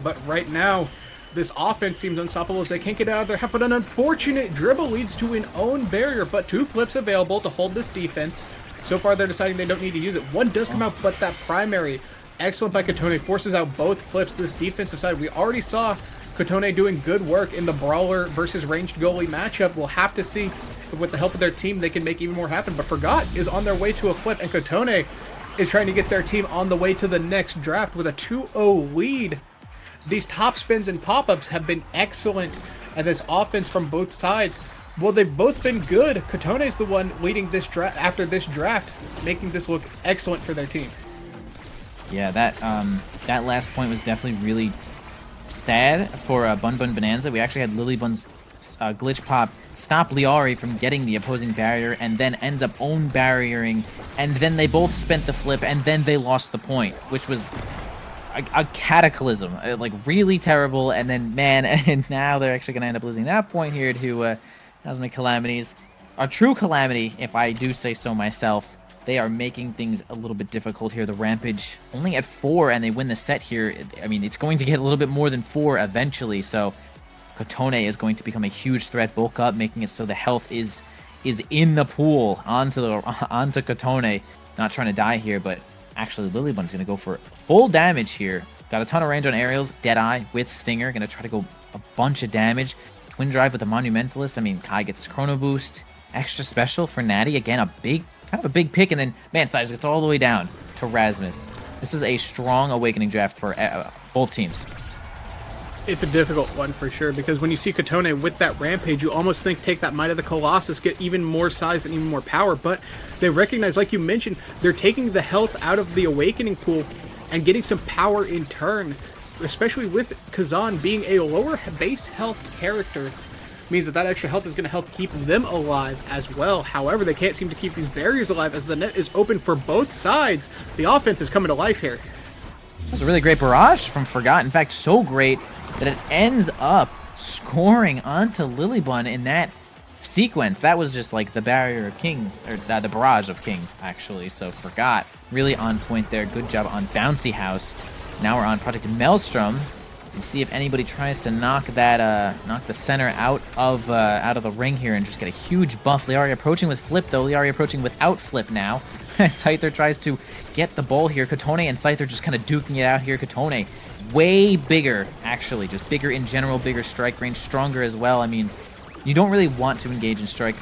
But right now, this offense seems unstoppable as they can't get out of their half, but an unfortunate dribble leads to an own barrier, but 2 flips available to hold this defense. So far, they're deciding they don't need to use it. One does come out, but that primary, excellent by Kotone, forces out both flips. This defensive side, we already saw Kotone doing good work in the brawler versus ranged goalie matchup. We'll have to see if with the help of their team they can make even more happen. But Forgot is on their way to a flip, and Kotone is trying to get their team on the way to the next draft with a 2-0 lead. These top spins and pop-ups have been excellent, and this offense from both sides, well, they've both been good. Kotone's the one leading this draft after this draft, making this look excellent for their team. Yeah, that last point was definitely really sad for Bunn Bunn Bonanza. We actually had Lily Bunn's glitch pop stop Liari from getting the opposing barrier, and then ends up own barriering, and then they both spent the flip, and then they lost the point, which was a cataclysm, like really terrible. And then, man, and now they're actually going to end up losing that point here to Cosmic Calamities. A true calamity, if I do say so myself. They are making things a little bit difficult here. The Rampage only at 4, and they win the set here. I mean, it's going to get a little bit more than 4 eventually, so Kotone is going to become a huge threat. Bulk up, making it so the health is in the pool onto Kotone. Not trying to die here, but actually Lilybun's going to go for full damage here. Got a ton of range on aerials. Deadeye with Stinger. Going to try to go a bunch of damage. Twin Drive with the Monumentalist. I mean, Kai gets his Chrono Boost. Extra special for Natty. Again, kind of a big pick, and then, man, Cyrus gets all the way down to Rasmus. This is a strong Awakening draft for both teams. It's a difficult one for sure, because when you see Kotone with that Rampage, you almost think take that Might of the Colossus, get even more size and even more power, but they recognize, like you mentioned, they're taking the health out of the Awakening pool and getting some power in turn, especially with Kazan being a lower base health character. Means that extra health is going to help keep them alive as well. However, they can't seem to keep these barriers alive as the net is open for both sides. The offense is coming to life here. That was a really great barrage from Forgot. In fact, so great that it ends up scoring onto Lilybun in that sequence. That was just like the barrier of kings, or the barrage of kings, actually. So Forgot really on point there. Good job on Bouncy House. Now we're on Project Maelstrom. And see if anybody tries to knock that knock the center out of the ring here and just get a huge buff. Liari approaching with flip though. Liari approaching without flip now. Scyther tries to get the ball here. Kotone and Scyther just kind of duking it out here. Kotone way bigger, actually, just bigger in general, bigger strike range, stronger as well. I mean, you don't really want to engage in strike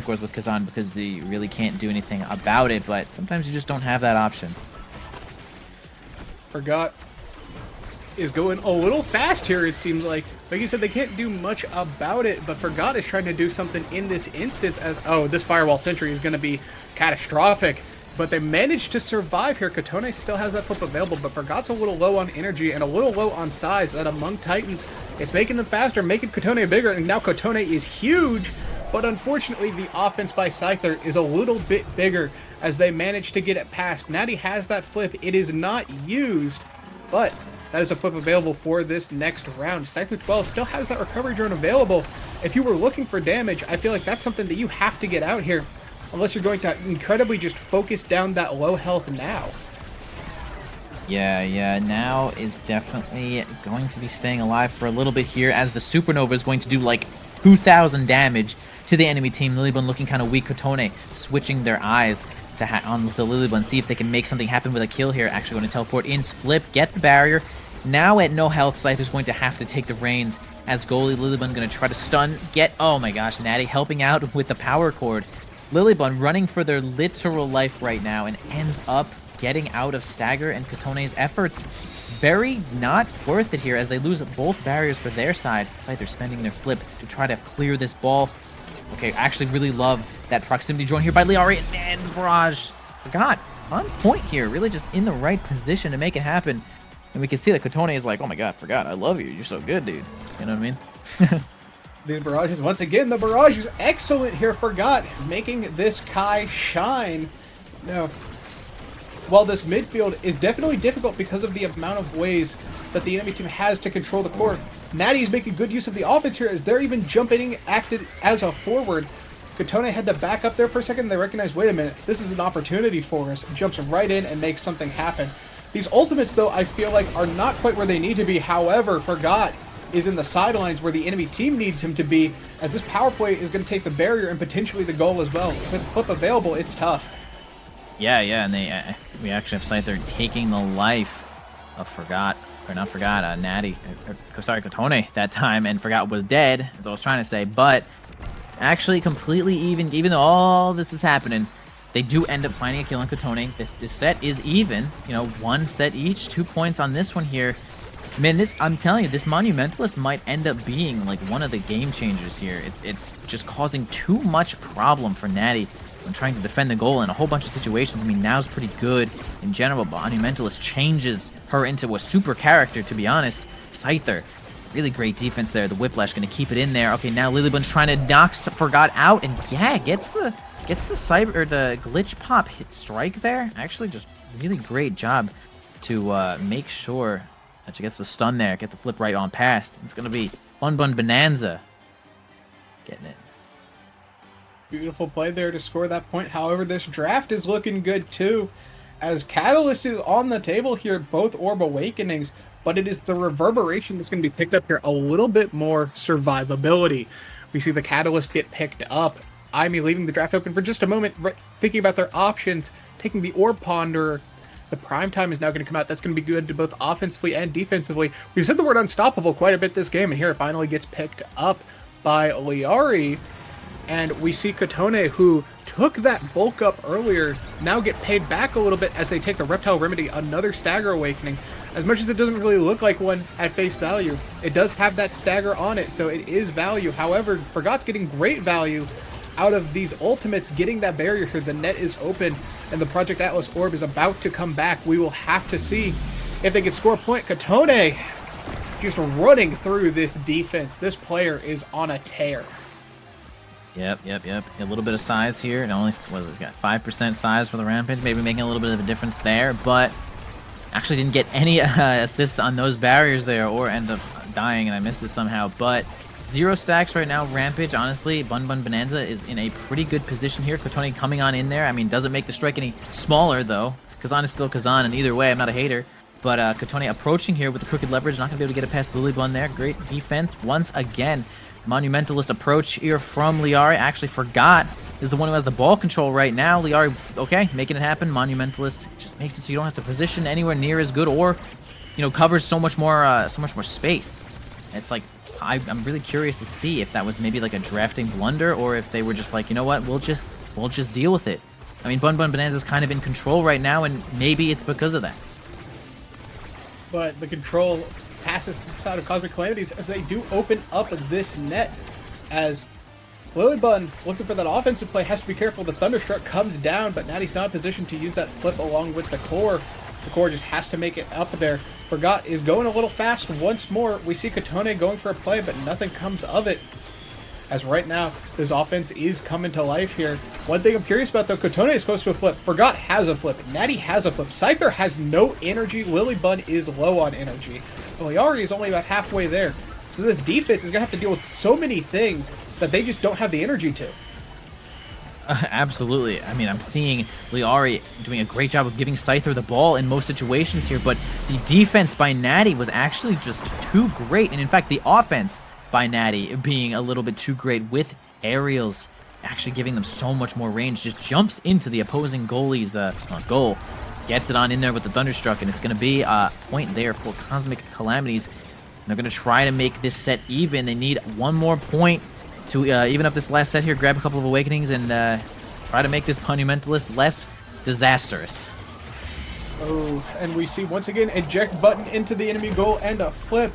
wars with Kazan because you really can't do anything about it, but sometimes you just don't have that option. Forgot is going a little fast here, it seems like. Like you said, they can't do much about it, but Forgot is trying to do something in this instance as, oh, this Firewall Sentry is going to be catastrophic. But they managed to survive here. Kotone still has that flip available, but Forgot's a little low on energy and a little low on size. That Among Titans, it's making them faster, making Kotone bigger, and now Kotone is huge. But unfortunately, the offense by Scyther is a little bit bigger as they manage to get it past. Natty has that flip. It is not used, but that is a flip available for this next round. Scyther 12 still has that recovery drone available. If you were looking for damage, I feel like that's something that you have to get out here, unless you're going to incredibly just focus down that low health now. Yeah, now is definitely going to be staying alive for a little bit here, as the Supernova is going to do like 2,000 damage to the enemy team. Lilybun looking kind of weak. Kotone switching their eyes to on the Lilybun, see if they can make something happen with a kill here. Actually going to teleport in, flip, get the barrier. Now at no health, Scyther's going to have to take the reins as goalie. Lilybun going to try to stun, oh my gosh, Natty helping out with the power cord. Lilybun running for their literal life right now and ends up getting out of Stagger and Kotone's efforts. Very not worth it here as they lose both barriers for their side. Scyther spending their flip to try to clear this ball. Okay, actually really love that proximity drone here by Liari, and Barrage Forgot on point here, really just in the right position to make it happen. And we can see that Kotone is like, oh my god, Forgot, I love you, you're so good, dude. You know what I mean? The barrage once again, the barrage is excellent here. Forgot making this Kai shine. Now, while this midfield is definitely difficult because of the amount of ways that the enemy team has to control the core, Natty is making good use of the offense here as they're even jumping acted as a forward. Kotone had to back up there for a second. They recognize, wait a minute, this is an opportunity for us. Jumps right in and makes something happen. These ultimates, though, I feel like are not quite where they need to be. However, Forgot is in the sidelines where the enemy team needs him to be, as this power play is going to take the barrier and potentially the goal as well. With flip available, it's tough. Yeah, and we actually have Scyther taking the life of Natty, Kotone that time, and Forgot was dead, as I was trying to say, but actually completely even though all this is happening, they do end up finding a kill on Kotone. This set is even, 1 set each, 2 points on this one here. Man, I'm telling you, this Monumentalist might end up being like one of the game changers here. It's just causing too much problem for Natty when trying to defend the goal in a whole bunch of situations. I mean, now's pretty good in general, but Monumentalist changes her into a super character, to be honest. Scyther, really great defense there. The Whiplash gonna keep it in there. Okay, now Lilybun's trying to knock Forgot out, and yeah, gets the cyber or the glitch pop hit strike there. Actually, just really great job to make sure that she gets the stun there, get the flip right on past. It's going to be Bunn Bunn Bonanza getting it. Beautiful play there to score that point. However, this draft is looking good too, as Catalyst is on the table here, both Orb Awakenings, but it is the Reverberation that's going to be picked up here, a little bit more survivability. We see the Catalyst get picked up. I'm leaving the draft open for just a moment, thinking about their options, taking the Orb Ponderer. The prime time is now going to come out. That's going to be good to both offensively and defensively. We've said the word unstoppable quite a bit this game, and here it finally gets picked up by Liari. And we see Kotone, who took that bulk up earlier, now get paid back a little bit as they take the Reptile Remedy, another Stagger Awakening. As much as it doesn't really look like one at face value, it does have that stagger on it, so it is value. However, Forgot's getting great value out of these ultimates, getting that barrier here. The net is open, and the Project Atlas Orb is about to come back. We will have to see if they can score a point. Kotone just running through this defense. This player is on a tear. Yep. A little bit of size here. It only was it's got 5% size for the Rampage, maybe making a little bit of a difference there, but actually didn't get any assists on those barriers there, or end up dying, and I missed it somehow. But 0 stacks right now. Rampage, honestly, Bunn Bunn Bonanza is in a pretty good position here. Kotone coming on in there. I mean, doesn't make the strike any smaller, though. Kazan is still Kazan, and either way, I'm not a hater. But Kotone approaching here with the crooked leverage, not going to be able to get it past Lilybun there. Great defense once again. Monumentalist approach here from Liari. Actually, Forgot is the one who has the ball control right now. Liari, okay, making it happen. Monumentalist just makes it so you don't have to position anywhere near as good, or, you know, covers so much more space. It's like, I'm really curious to see if that was maybe like a drafting blunder, or if they were just like, you know what, we'll just deal with it. I mean, Bunn Bunn Bonanza is kind of in control right now, and maybe it's because of that. But the control passes to the side of Cosmic Calamities as they do open up this net. As Lilybun, looking for that offensive play, has to be careful. The Thunderstruck comes down, but Natty's not in position to use that flip along with the core. The core just has to make it up there. Forgot is going a little fast once more. We see Kotone going for a play, but nothing comes of it. As right now, this offense is coming to life here. One thing I'm curious about, though, Kotone is close to a flip. Forgot has a flip. Natty has a flip. Scyther has no energy. Lilybun is low on energy. Liari is only about halfway there. So this defense is going to have to deal with so many things that they just don't have the energy to. Absolutely. I mean, I'm seeing Liari doing a great job of giving Scyther the ball in most situations here, but the defense by Natty was actually just too great. And in fact, the offense by Natty being a little bit too great, with aerials actually giving them so much more range. Just jumps into the opposing goalie's goal, gets it on in there with the Thunderstruck, and it's going to be a point there for Cosmic Calamities. They're going to try to make this set even. They need one more point to even up this last set here, grab a couple of Awakenings, and try to make this Monumentalist less disastrous. Oh, and we see once again eject button into the enemy goal and a flip.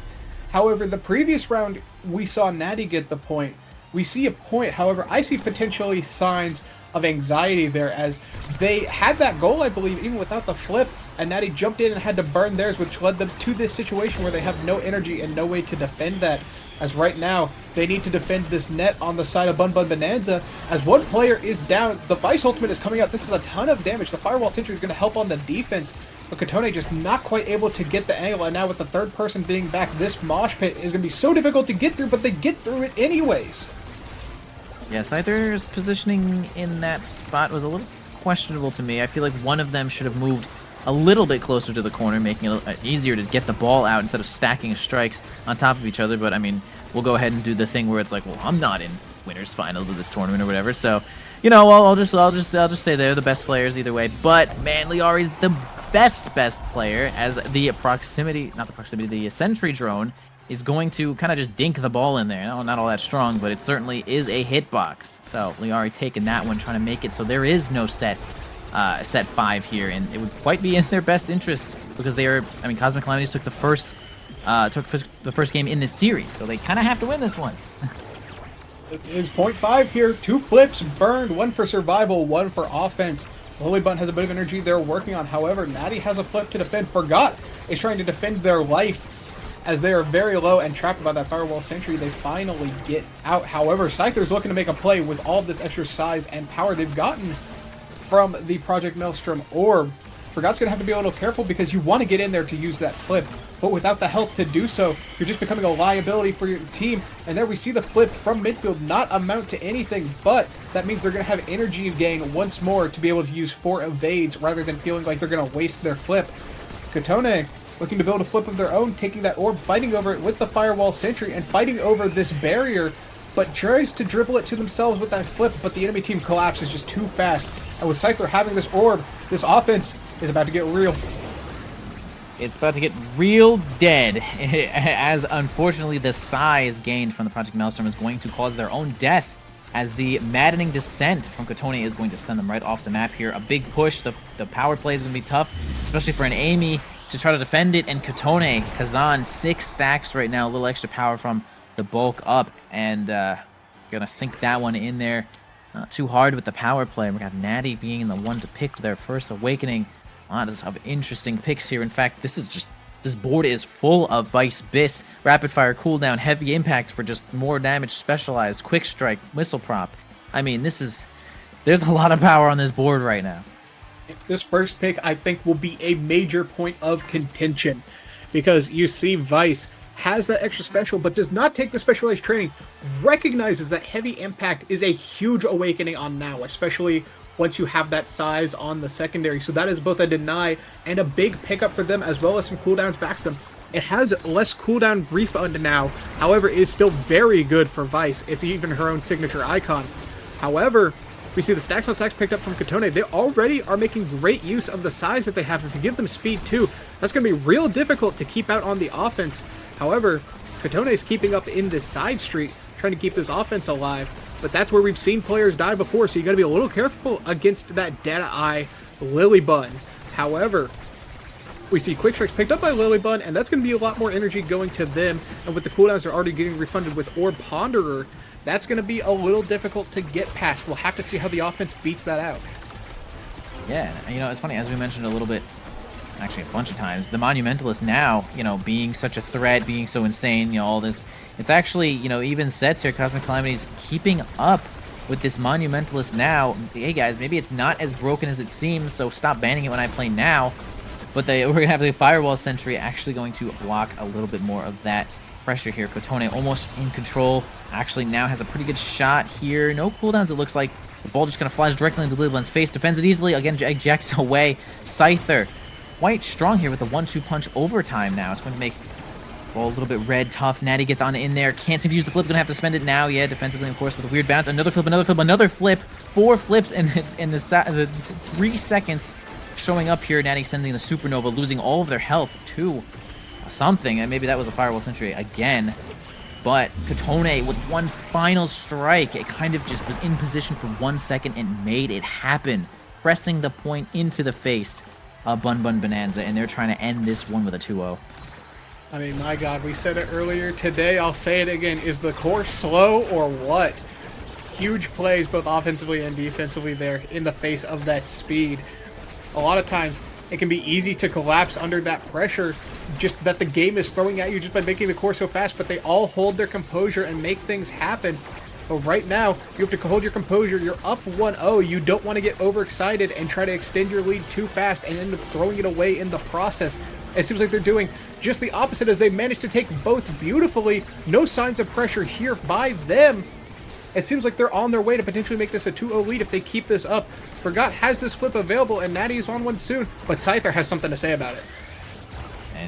However, the previous round, we saw Natty get the point. We see a point, however, I see potentially signs of anxiety there, as they had that goal, I believe, even without the flip, and Natty jumped in and had to burn theirs, which led them to this situation where they have no energy and no way to defend that. As right now, they need to defend this net on the side of Bunn Bunn Bonanza. As one player is down, the Vice Ultimate is coming out. This is a ton of damage. The Firewall Sentry is going to help on the defense, but Kotone just not quite able to get the angle. And now with the third person being back, this mosh pit is going to be so difficult to get through, but they get through it anyways. Yeah, Scyther's positioning in that spot was a little questionable to me. I feel like one of them should have moved a little bit closer to the corner, making it easier to get the ball out instead of stacking strikes on top of each other. But I mean, we'll go ahead and do the thing where it's like, well, I'm not in winners finals of this tournament or whatever. So, you know, I'll just say they're the best players either way. But man, Liari's the best player, as the the Sentry Drone is going to kind of just dink the ball in there. No, not all that strong, but it certainly is a hitbox. So Liari taking that one, trying to make it so there is no set 5 here, and it would quite be in their best interest, because they are, I mean, Cosmic Calamities took the first took the first game in this series, so they kind of have to win this one. It is point 5 here. 2 flips burned, 1 for survival, 1 for offense. Lily Bunn has a bit of energy they're working on. However, Natty has a flip to defend. Forgot is trying to defend their life as they are very low and trapped by that firewall sentry. They finally get out. However, Scyther's looking to make a play with all this extra size and power they've gotten from the Project Maelstrom orb. Forgot's going to have to be a little careful because you want to get in there to use that flip, but without the health to do so, you're just becoming a liability for your team. And there we see the flip from midfield not amount to anything, but that means they're going to have energy gain once more to be able to use 4 evades rather than feeling like they're going to waste their flip. Kotone looking to build a flip of their own, taking that orb, fighting over it with the firewall sentry and fighting over this barrier, but tries to dribble it to themselves with that flip, but the enemy team collapses just too fast. And with Scyther having this orb, this offense is about to get real. It's about to get real dead, as unfortunately the size gained from the Project Maelstrom is going to cause their own death, as the maddening descent from Kotone is going to send them right off the map here. A big push, the power play is going to be tough, especially for an Amy to try to defend it, and Kotone, Kazan, 6 stacks right now, a little extra power from the bulk up, and gonna sink that one in there. Not too hard with the power play. We got Natty being the one to pick their first awakening. A lot of interesting picks here. In fact, this board is full of Vice Biss, rapid fire cooldown, heavy impact for just more damage, specialized, quick strike, missile prop. I mean, there's a lot of power on this board right now. This first pick, I think, will be a major point of contention because you see Vice has that extra special, but does not take the specialized training, recognizes that heavy impact is a huge awakening on now, especially once you have that size on the secondary. So that is both a deny and a big pickup for them, as well as some cooldowns back them. It has less cooldown refund now, however, it is still very good for Vice. It's even her own signature icon. However, we see the stacks on stacks picked up from Kotone. They already are making great use of the size that they have. If you give them speed too, that's going to be real difficult to keep out on the offense. However, Kotone is keeping up in this side street, trying to keep this offense alive. But that's where we've seen players die before, so you got to be a little careful against that Deadeye Lily Bunn. However, we see quick strikes picked up by Lily Bunn, and that's going to be a lot more energy going to them. And with the cooldowns they're already getting refunded with Orb Ponderer, that's going to be a little difficult to get past. We'll have to see how the offense beats that out. Yeah, you know, it's funny, as we mentioned a little bit, actually a bunch of times, the Monumentalist now, you know, being such a threat, being so insane, you know, all this, it's actually, you know, even sets here, Cosmic Calamities keeping up with this Monumentalist now. Hey guys, maybe it's not as broken as it seems, so stop banning it when I play now. But we're going to have the Firewall Sentry actually going to block a little bit more of that pressure here. Kotone almost in control, actually now has a pretty good shot here. No cooldowns, it looks like. The ball just kind of flies directly into Lilybunn's face, defends it easily, again ejects away. Scyther, quite strong here with the 1-2 punch overtime now. It's going to make the ball a little bit red, tough. Natty gets on in there, can't seem to use the flip, gonna have to spend it now. Yeah, defensively, of course, with a weird bounce. Another flip, another flip, another flip. 4 flips in the 3 seconds showing up here. Natty sending the Supernova, losing all of their health to something, and maybe that was a Firewall Sentry again. But Kotone with one final strike, it kind of just was in position for 1 second and made it happen, pressing the point into the face of Bunn Bunn Bonanza, and they're trying to end this one with a 2-0. I mean, my God, we said it earlier today, I'll say it again, is the core slow or what? Huge plays both offensively and defensively there in the face of that speed. A lot of times it can be easy to collapse under that pressure, just that the game is throwing at you just by making the core so fast, but they all hold their composure and make things happen. But right now, you have to hold your composure. You're up 1-0. You don't want to get overexcited and try to extend your lead too fast and end up throwing it away in the process. It seems like they're doing just the opposite, as they managed to take both beautifully. No signs of pressure here by them. It seems like they're on their way to potentially make this a 2-0 lead if they keep this up. Forgot has this flip available, and Natty is on one soon, but Scyther has something to say about it.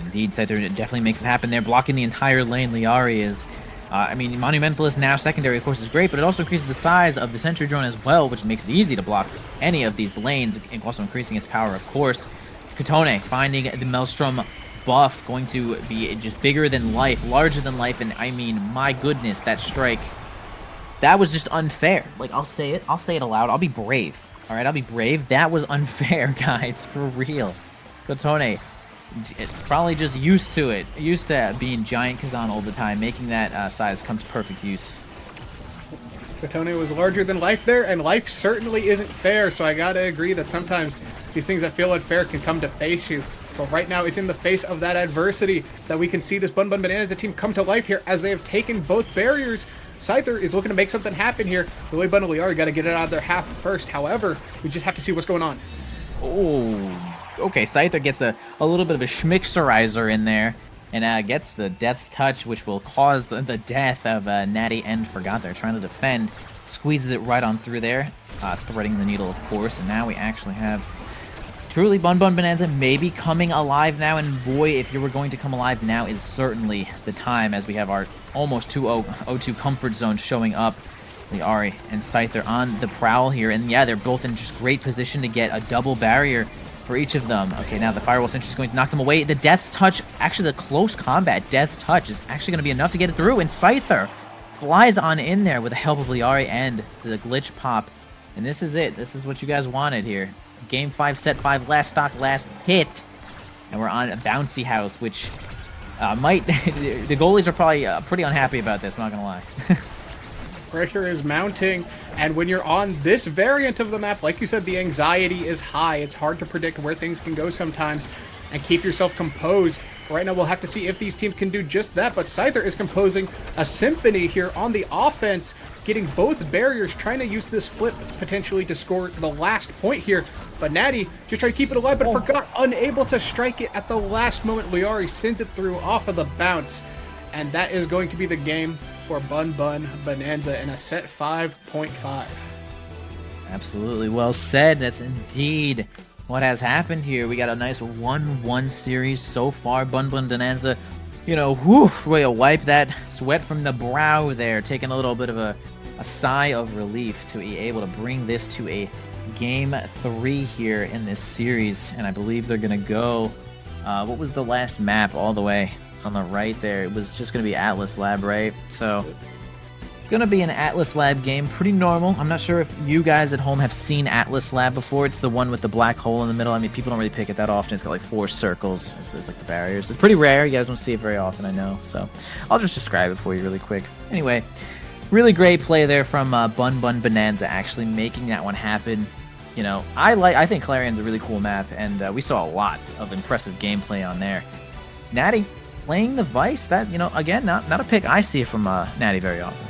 Indeed, Scyther definitely makes it happen there, blocking the entire lane. Liari is, I mean, Monumentalist now secondary, of course, is great, but it also increases the size of the Sentry Drone as well, which makes it easy to block any of these lanes, and also increasing its power, of course. Kotone finding the Maelstrom buff, going to be just bigger than life, larger than life, and I mean, my goodness, that strike, that was just unfair. Like, I'll say it aloud, I'll be brave, all right, I'll be brave. That was unfair, guys, for real. Kotone Probably just used to it. Used to being giant Kazan all the time, making that size come to perfect use. Kotone was larger than life there, and life certainly isn't fair, so I gotta agree that sometimes these things that feel unfair can come to face you. But right now, it's in the face of that adversity that we can see this Bunn Bunn Bonanza team come to life here as they have taken both barriers. Scyther is looking to make something happen here. Billy Bunn and Liari got to get it out of their half first. However, we just have to see what's going on. Oh, okay. Scyther gets a little bit of a schmixerizer in there and gets the Death's Touch, which will cause the death of Natty and Forgot. They're trying to defend. Squeezes it right on through there, threading the needle, of course. And now we actually have truly Bunn Bunn Bonanza maybe coming alive now. And boy, if you were going to come alive, now is certainly the time, as we have our almost 2-0-2 comfort zone showing up. Liari and Scyther on the prowl here. And yeah, they're both in just great position to get a double barrier for each of them. Okay, now the Firewall Sentry is going to knock them away. The Death's Touch, actually the close combat Death's Touch is actually going to be enough to get it through. And Scyther flies on in there with the help of Liari and the glitch pop. And this is it. This is what you guys wanted here. Game 5, set 5, last stock, last hit. And we're on a Bouncy House, which might... the goalies are probably pretty unhappy about this, I'm not going to lie. Pressure is mounting, and when you're on this variant of the map, like you said, the anxiety is high. It's hard to predict where things can go sometimes, and keep yourself composed. Right now, we'll have to see if these teams can do just that, but Scyther is composing a symphony here on the offense, getting both barriers, trying to use this flip potentially to score the last point here. But Natty just trying to keep it alive, but Forgot unable to strike it at the last moment. Liari sends it through off of the bounce, and that is going to be the game for Bunn Bunn Bonanza in a set 5.5. Absolutely well said. That's indeed what has happened here. We got a nice 1-1 series so far. Bunn Bunn Bonanza, you know, we'll wipe that sweat from the brow there, taking a little bit of a sigh of relief to be able to bring this to a game 3 here in this series. And I believe they're going to go, what was the last map all the way on the right there? It was just going to be Atlas Lab, right? So gonna be an Atlas Lab game, pretty normal. I'm not sure if you guys at home have seen Atlas Lab before. It's the one with the black hole in the middle. I mean, people don't really pick it that often. It's got like 4 circles. There's like the barriers. It's pretty rare. You guys don't see it very often, I know. So I'll just describe it for you really quick. Anyway, really great play there from Bunn Bunn Bonanza, actually making that one happen. You know, I think Clarion's a really cool map, and we saw a lot of impressive gameplay on there. Natty playing the Vice, that, you know, again, not a pick I see from Natty very often.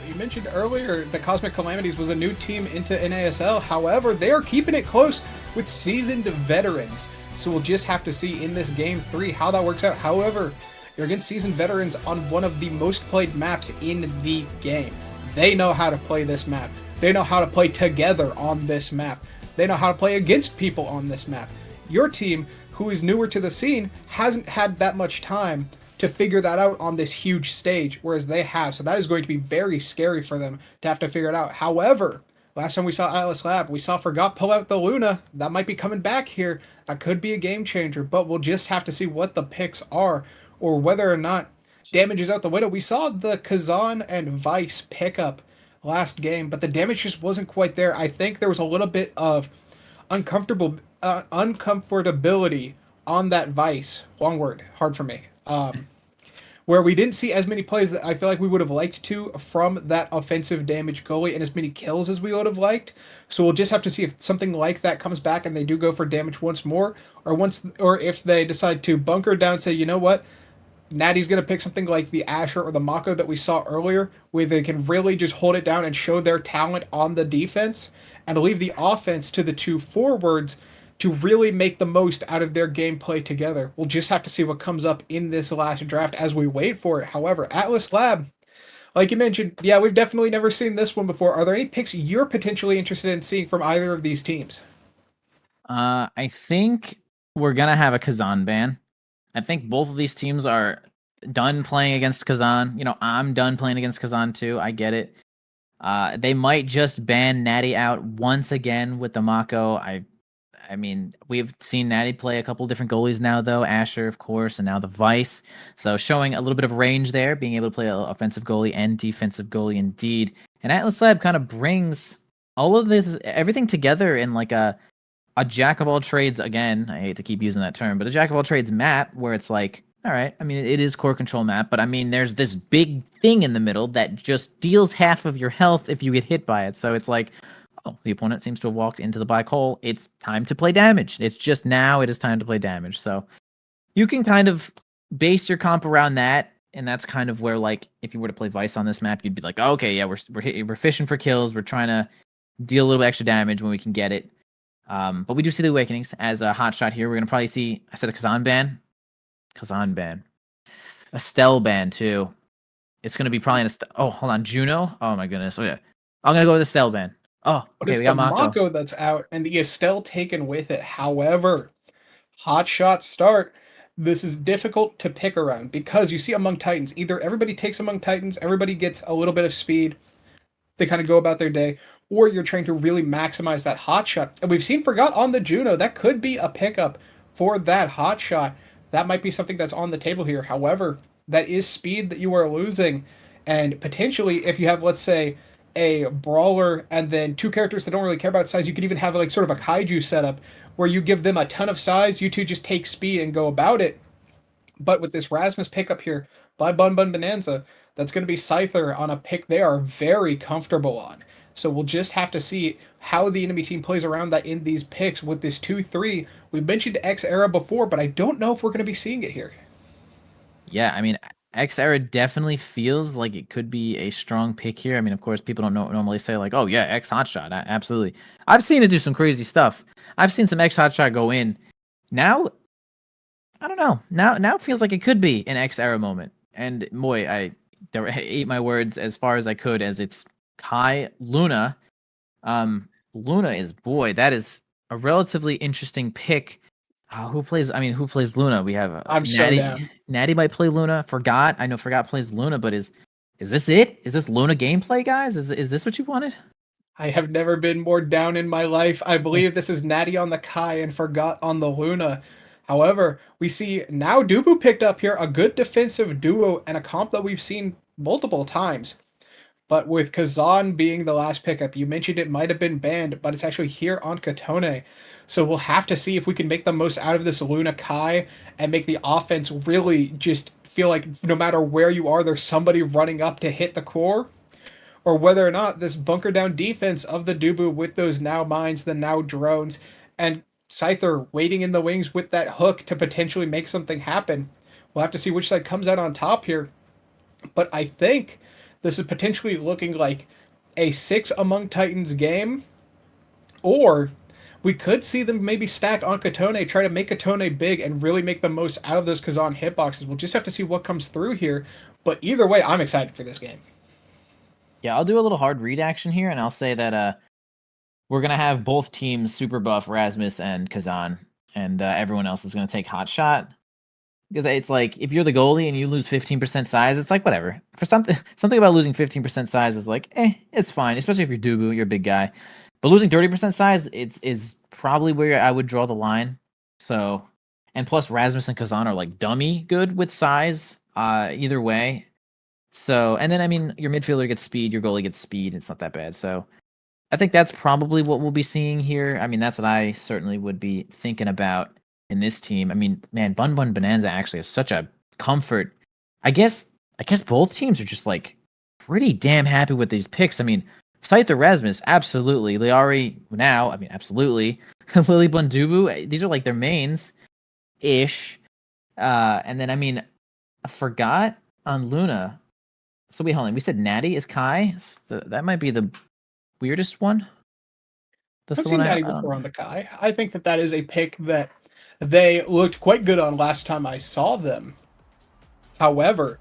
You mentioned earlier that Cosmic Calamities was a new team into NASL. However, they are keeping it close with seasoned veterans. So we'll just have to see in this game 3 how that works out. However, you're against seasoned veterans on one of the most played maps in the game. They know how to play this map. They know how to play together on this map. They know how to play against people on this map. Your team, who is newer to the scene, hasn't had that much time to figure that out on this huge stage, whereas they have. So that is going to be very scary for them to have to figure it out. However, last time we saw Atlas Lab, we saw Forgot pull out the Luna. That might be coming back here. That could be a game changer, but we'll just have to see what the picks are, or whether or not damage is out the window. We saw the Kazan and Vice pickup last game, but the damage just wasn't quite there. I think there was a little bit of uncomfortability on that Vice. Long word, hard for me. Where we didn't see as many plays that I feel like we would have liked to from that offensive damage goalie, and as many kills as we would have liked. So we'll just have to see if something like that comes back and they do go for damage once more, or if they decide to bunker down, say, you know what, Natty's going to pick something like the Asher or the Mako that we saw earlier, where they can really just hold it down and show their talent on the defense, and leave the offense to the 2 forwards to really make the most out of their gameplay together. We'll just have to see what comes up in this last draft as we wait for it. However, Atlas Lab, like you mentioned, yeah, we've definitely never seen this one before. Are there any picks you're potentially interested in seeing from either of these teams? I think we're gonna have a Kazan ban. I think both of these teams are done playing against Kazan. You know, I'm done playing against Kazan too. I get it. They might just ban Natty out once again with the Mako. I mean, we've seen Natty play a couple different goalies now, though. Asher, of course, and now the Vice. So showing a little bit of range there, being able to play an offensive goalie and defensive goalie indeed. And Atlas Lab kind of brings all of everything together in like a a jack of all trades again. I hate to keep using that term, but a jack of all trades map where it's like, all right, I mean, it is core control map, but I mean, there's this big thing in the middle that just deals half of your health if you get hit by it. So it's like, oh, the opponent seems to have walked into the black hole. It's time to play damage. It's just now it is time to play damage. So you can kind of base your comp around that. And that's kind of where, like, if you were to play Vice on this map, you'd be like, oh, okay, yeah, we're fishing for kills. We're trying to deal a little extra damage when we can get it. But we do see the Awakenings as a hot shot here. We're going to probably see, I said a Kazan ban. A Stell ban, too. It's going to be probably oh, hold on. Juno? Oh, my goodness. Oh, yeah. I'm going to go with a Stell ban. Oh, But okay, it's we the got Mako. Mako that's out, and the Estelle taken with it. However, hot shot start. This is difficult to pick around because you see Among Titans, either everybody takes Among Titans, everybody gets a little bit of speed, they kind of go about their day, or you're trying to really maximize that hot shot. And we've seen Forgot on the Juno. That could be a pickup for that hot shot. That might be something that's on the table here. However, that is speed that you are losing. And potentially, if you have, let's say, a brawler and then two characters that don't really care about size, you could even have like sort of a kaiju setup where you give them a ton of size, you two just take speed and go about it. But with this Rasmus pickup here by Bunn Bunn Bonanza, that's going to be Scyther on a pick they are very comfortable on. So we'll just have to see how the enemy team plays around that in these picks with this 2-3. We mentioned X era before, but I don't know if we're going to be seeing it here. Yeah, I mean, X era definitely feels like it could be a strong pick here. I mean, of course, people don't normally say like, "Oh yeah, X hotshot." Absolutely, I've seen it do some crazy stuff. I've seen some X hotshot go in. Now, I don't know. Now it feels like it could be an X era moment. And boy, I ate my words as far as I could. As it's Kai Luna. Luna is, boy, that is a relatively interesting pick. Who plays? I mean, who plays Luna? We have I'm so Natty. down. Natty might play Luna. Forgot. I know Forgot plays Luna, but is this it? Is this Luna gameplay, guys? Is this what you wanted? I have never been more down in my life. I believe this is Natty on the Kai and Forgot on the Luna. However, we see now Dubu picked up here a good defensive duo and a comp that we've seen multiple times. But with Kazan being the last pickup, you mentioned it might have been banned, but it's actually here on Kotone. So we'll have to see if we can make the most out of this Luna Kai and make the offense really just feel like no matter where you are, there's somebody running up to hit the core. Or whether or not this bunker down defense of the Dubu with those now mines, the now drones, and Scyther waiting in the wings with that hook to potentially make something happen. We'll have to see which side comes out on top here. But I think this is potentially looking like a 6 Among Titans game, or we could see them maybe stack on Kotone, try to make Kotone big and really make the most out of those Kazan hitboxes. We'll just have to see what comes through here. But either way, I'm excited for this game. Yeah, I'll do a little hard read action here, and I'll say that we're gonna have both teams super buff Rasmus and Kazan, and everyone else is gonna take hot shot. Because it's like if you're the goalie and you lose 15% size, it's like whatever. For something about losing 15% size is like, it's fine. Especially if you're Dubu, you're a big guy. But losing 30% size, is probably where I would draw the line. So, and plus Rasmus and Kazan are like dummy good with size. Either way. So, and then I mean, your midfielder gets speed, your goalie gets speed. It's not that bad. So, I think that's probably what we'll be seeing here. I mean, that's what I certainly would be thinking about in this team. I mean, man, Bunn Bunn Bonanza actually is such a comfort. I guess both teams are just like pretty damn happy with these picks. I mean, Scyther Rasmus, absolutely. Liari now, I mean, absolutely. Lily Bundubu, these are like their mains ish. And then I mean, I forgot on Luna. So wait, hold on. We said Natty is Kai. That might be the weirdest one. That's I've the seen one Natty before on the Kai. I think that is a pick that they looked quite good on last time I saw them. However,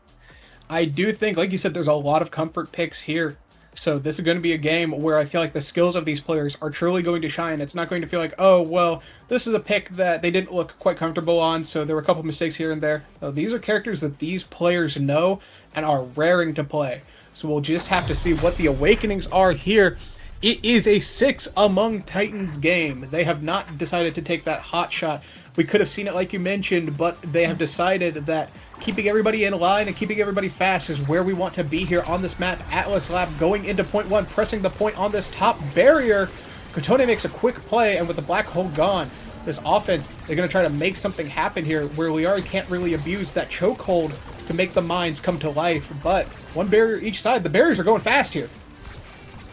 I do think, like you said, there's a lot of comfort picks here. So this is going to be a game where I feel like the skills of these players are truly going to shine. It's not going to feel like, oh, well, this is a pick that they didn't look quite comfortable on, so there were a couple mistakes here and there. No, these are characters that these players know and are raring to play. So we'll just have to see what the awakenings are here. It is a 6 Among Titans game. They have not decided to take that hot shot. We could have seen it like you mentioned, but they have decided that keeping everybody in line and keeping everybody fast is where we want to be here on this map. Atlas Lab going into point one, pressing the point on this top barrier. Kotone makes a quick play, and with the black hole gone, this offense, they're going to try to make something happen here where Liari can't really abuse that chokehold to make the mines come to life. But one barrier each side. The barriers are going fast here.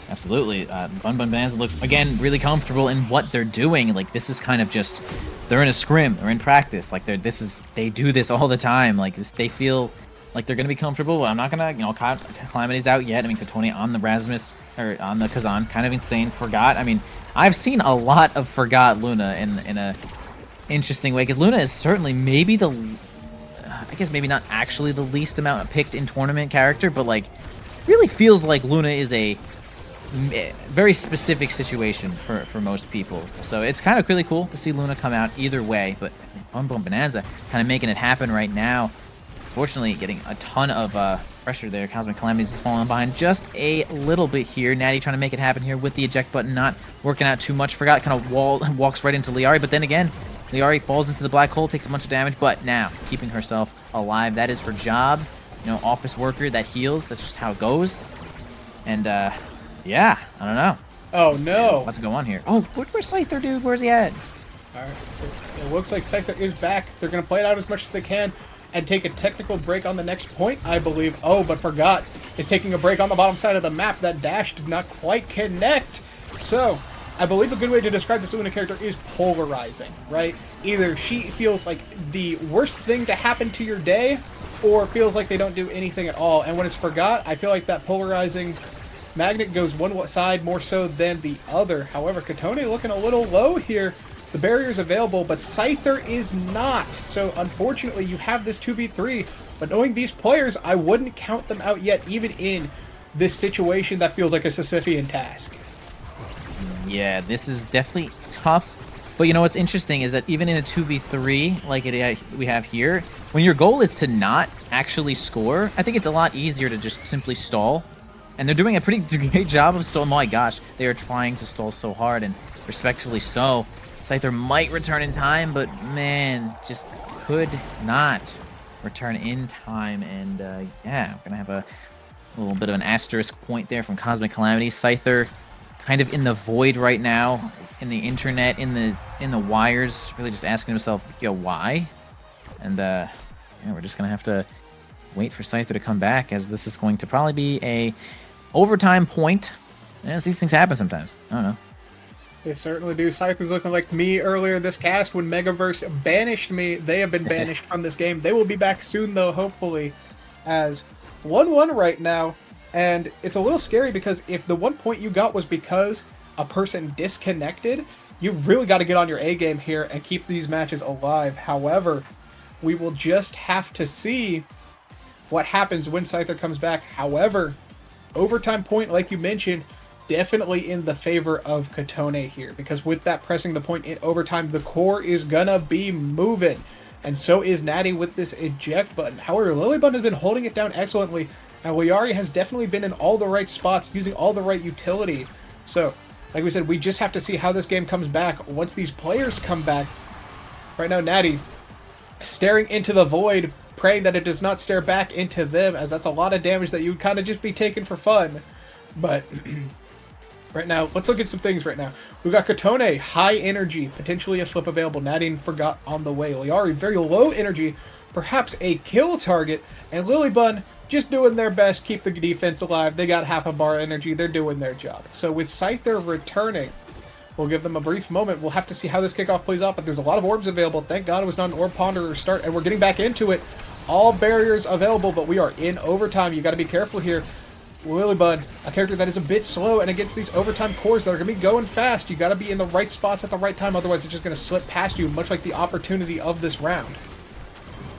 Absolutely. Bunn Bunn Bonanza looks, again, really comfortable in what they're doing. Like, this is kind of just, they're in a scrim, they're in practice. Like, they do this all the time. Like, they feel like they're going to be comfortable. I'm not going to, calamities out yet. I mean, Kotone on the Rasmus, or on the Kazan, kind of insane. Forgot. I mean, I've seen a lot of Forgot Luna in a interesting way, because Luna is certainly maybe the, I guess maybe not actually the least amount picked in tournament character, but like really feels like Luna is a very specific situation for most people. So it's kind of really cool to see Luna come out either way, but Bunn Bunn Bonanza kind of making it happen right now. Fortunately, getting a ton of pressure there. Cosmic Calamities is falling behind just a little bit here. Natty trying to make it happen here with the eject button, not working out too much. Forgot kind of walks right into Liari, but then again, Liari falls into the black hole, takes a bunch of damage, but now keeping herself alive. That is her job. Office worker that heals. That's just how it goes. And yeah, I don't know. Oh no! What's going on here? Oh, where's Scyther, dude? Where's he at? All right, it looks like Scyther is back. They're gonna play it out as much as they can and take a technical break on the next point, I believe. Oh, but Forgot is taking a break on the bottom side of the map. That dash did not quite connect. So, I believe a good way to describe this Luna character is polarizing, right? Either she feels like the worst thing to happen to your day, or feels like they don't do anything at all. And when it's Forgot, I feel like that polarizing magnet goes one side more so than the other. However, Kotone looking a little low here. The barrier is available, but Scyther is not. So unfortunately, you have this 2v3. But knowing these players, I wouldn't count them out yet, even in this situation that feels like a Sisyphean task. Yeah, this is definitely tough. But what's interesting is that even in a 2v3 like we have here, when your goal is to not actually score, I think it's a lot easier to just simply stall. And they're doing a pretty great job of stalling. Oh my gosh, they are trying to stall so hard, and respectfully so. Scyther might return in time, but man, just could not return in time. And yeah, we're gonna have a little bit of an asterisk point there from Cosmic Calamities. Scyther kind of in the void right now, in the internet, in the wires, really just asking himself, why? And yeah, we're just gonna have to wait for Scyther to come back, as this is going to probably be a overtime point. Yeah, these things happen sometimes. I don't know. They certainly do. Scyther's looking like me earlier in this cast when Megaverse banished me. They have been banished from this game. They will be back soon, though, hopefully, as 1-1 right now. And it's a little scary because if the 1 point you got was because a person disconnected, you really got to get on your A game here and keep these matches alive. However, we will just have to see what happens when Scyther comes back. However, overtime point, like you mentioned, definitely in the favor of Kotone here, because with that pressing the point in overtime, the core is gonna be moving, and so is Natty with this eject button. However, Lilybun has been holding it down excellently, and Liari has definitely been in all the right spots, using all the right utility. So, like we said, we just have to see how this game comes back once these players come back. Right now, Natty staring into the void, praying that it does not stare back into them, as that's a lot of damage that you would kind of just be taking for fun. But right now, let's look at some things right now. We've got Kotone, high energy, potentially a flip available. Natty and Forgot on the way. Liari, very low energy, perhaps a kill target. And Lilybun just doing their best, keep the defense alive. They got half a bar energy. They're doing their job. So with Scyther returning, we'll give them a brief moment. We'll have to see how this kickoff plays out, but there's a lot of orbs available. Thank God it was not an orb ponder or start, and we're getting back into it. All barriers available, but we are in overtime. You got to be careful here. Lilybun, a character that is a bit slow, and against these overtime cores that are going to be going fast, you got to be in the right spots at the right time, otherwise it's just going to slip past you, much like the opportunity of this round.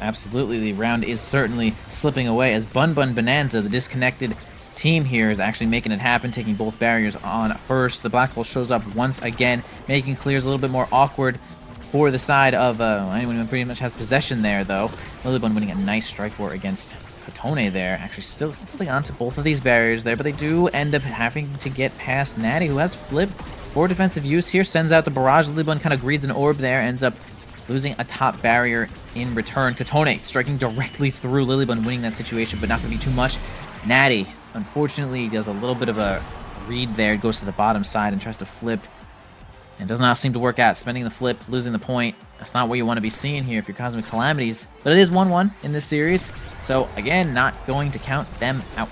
Absolutely, the round is certainly slipping away, as Bunn Bunn Bonanza, the disconnected team here, is actually making it happen, taking both barriers on first. The black hole shows up once again, making clears a little bit more awkward for the side of anyone who pretty much has possession there, though. Lilybun winning a nice strike war against Kotone there, actually still holding on to both of these barriers there, but they do end up having to get past Natty, who has flipped for defensive use here, sends out the barrage. Lilybun kind of greeds an orb there, ends up losing a top barrier in return. Kotone striking directly through Lilybun, winning that situation, but not going to be too much. Natty, unfortunately, does a little bit of a read there, goes to the bottom side and tries to flip It does not seem to work out. Spending the flip, losing the point. That's not what you want to be seeing here if you're Cosmic Calamities. But it is 1-1 in this series. So, again, not going to count them out.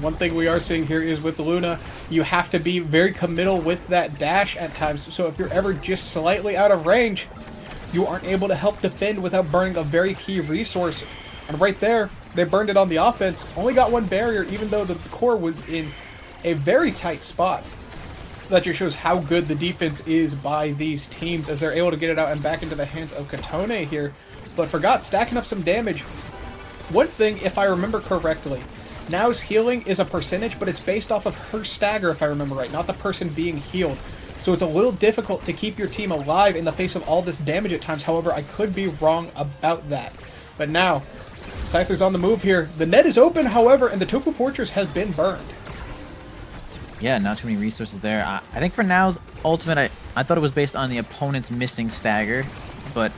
One thing we are seeing here is with Luna, you have to be very committal with that dash at times. So if you're ever just slightly out of range, you aren't able to help defend without burning a very key resource. And right there, they burned it on the offense. Only got one barrier, even though the core was in a very tight spot. That just shows how good the defense is by these teams as they're able to get it out and back into the hands of Kotone here. But Forgot stacking up some damage. One thing, if I remember correctly, Now's healing is a percentage, but it's based off of her stagger, if I remember right, not the person being healed. So it's a little difficult to keep your team alive in the face of all this damage at times. However, I could be wrong about that. But now, Scyther's on the move here. The net is open, however, and the Tofu Fortress has been burned. Yeah, not too many resources there. I think for Now's ultimate, I thought it was based on the opponent's missing stagger, but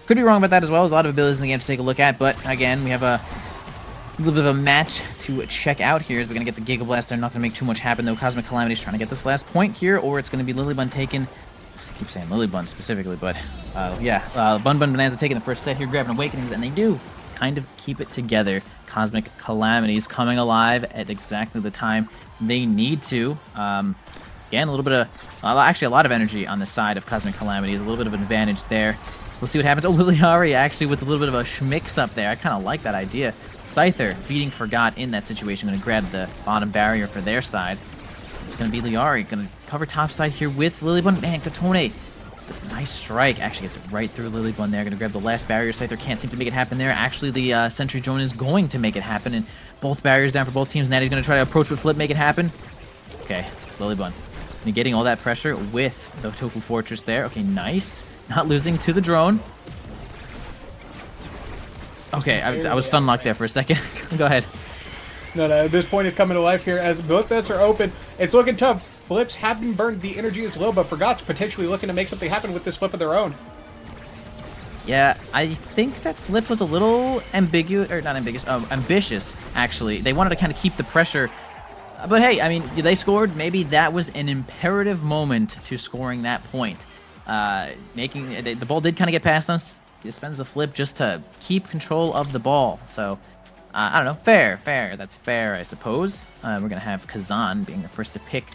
could be wrong about that as well. There's a lot of abilities in the game to take a look at, but again, we have a little bit of a match to check out here as we're going to get the Giga Blast. They're not going to make too much happen, though. Cosmic Calamity's trying to get this last point here, or it's going to be Lilybun taken. I keep saying Lilybun specifically, but yeah. Bunn Bunn Bonanza taking the first set here, grabbing Awakenings, and they do kind of keep it together. Cosmic Calamities coming alive at exactly the time they need to. Again, a little bit of, actually a lot of energy on the side of Cosmic Calamities, a little bit of an advantage there. We'll see what happens. Oh, Liliari actually with a little bit of a schmix up there. I kind of like that idea. Scyther beating Forgot in that situation. Going to grab the bottom barrier for their side. It's going to be Liari. Going to cover top side here with Lilybun. Man, Kotone with a nice strike. Actually gets it right through Lilybun there. Going to grab the last barrier. Scyther can't seem to make it happen there. Actually, the Sentry Drone is going to make it happen. And both barriers down for both teams. Natty's going to try to approach with Flip, make it happen. Okay, Lilybun negating all that pressure with the Tofu Fortress there. Okay, nice. Not losing to the drone. Okay, I was stun locked there for a second. Go ahead. No, this point is coming to life here as both nets are open. It's looking tough. Flips have been burned. The energy is low, but Forgot's potentially looking to make something happen with this flip of their own. Yeah, I think that flip was a little ambiguous, or not ambiguous, ambitious, actually. They wanted to kind of keep the pressure. But hey, I mean, they scored. Maybe that was an imperative moment to scoring that point. The ball did kind of get past us. He spends the flip just to keep control of the ball. So, I don't know. Fair. That's fair, I suppose. We're going to have Kazan being the first to pick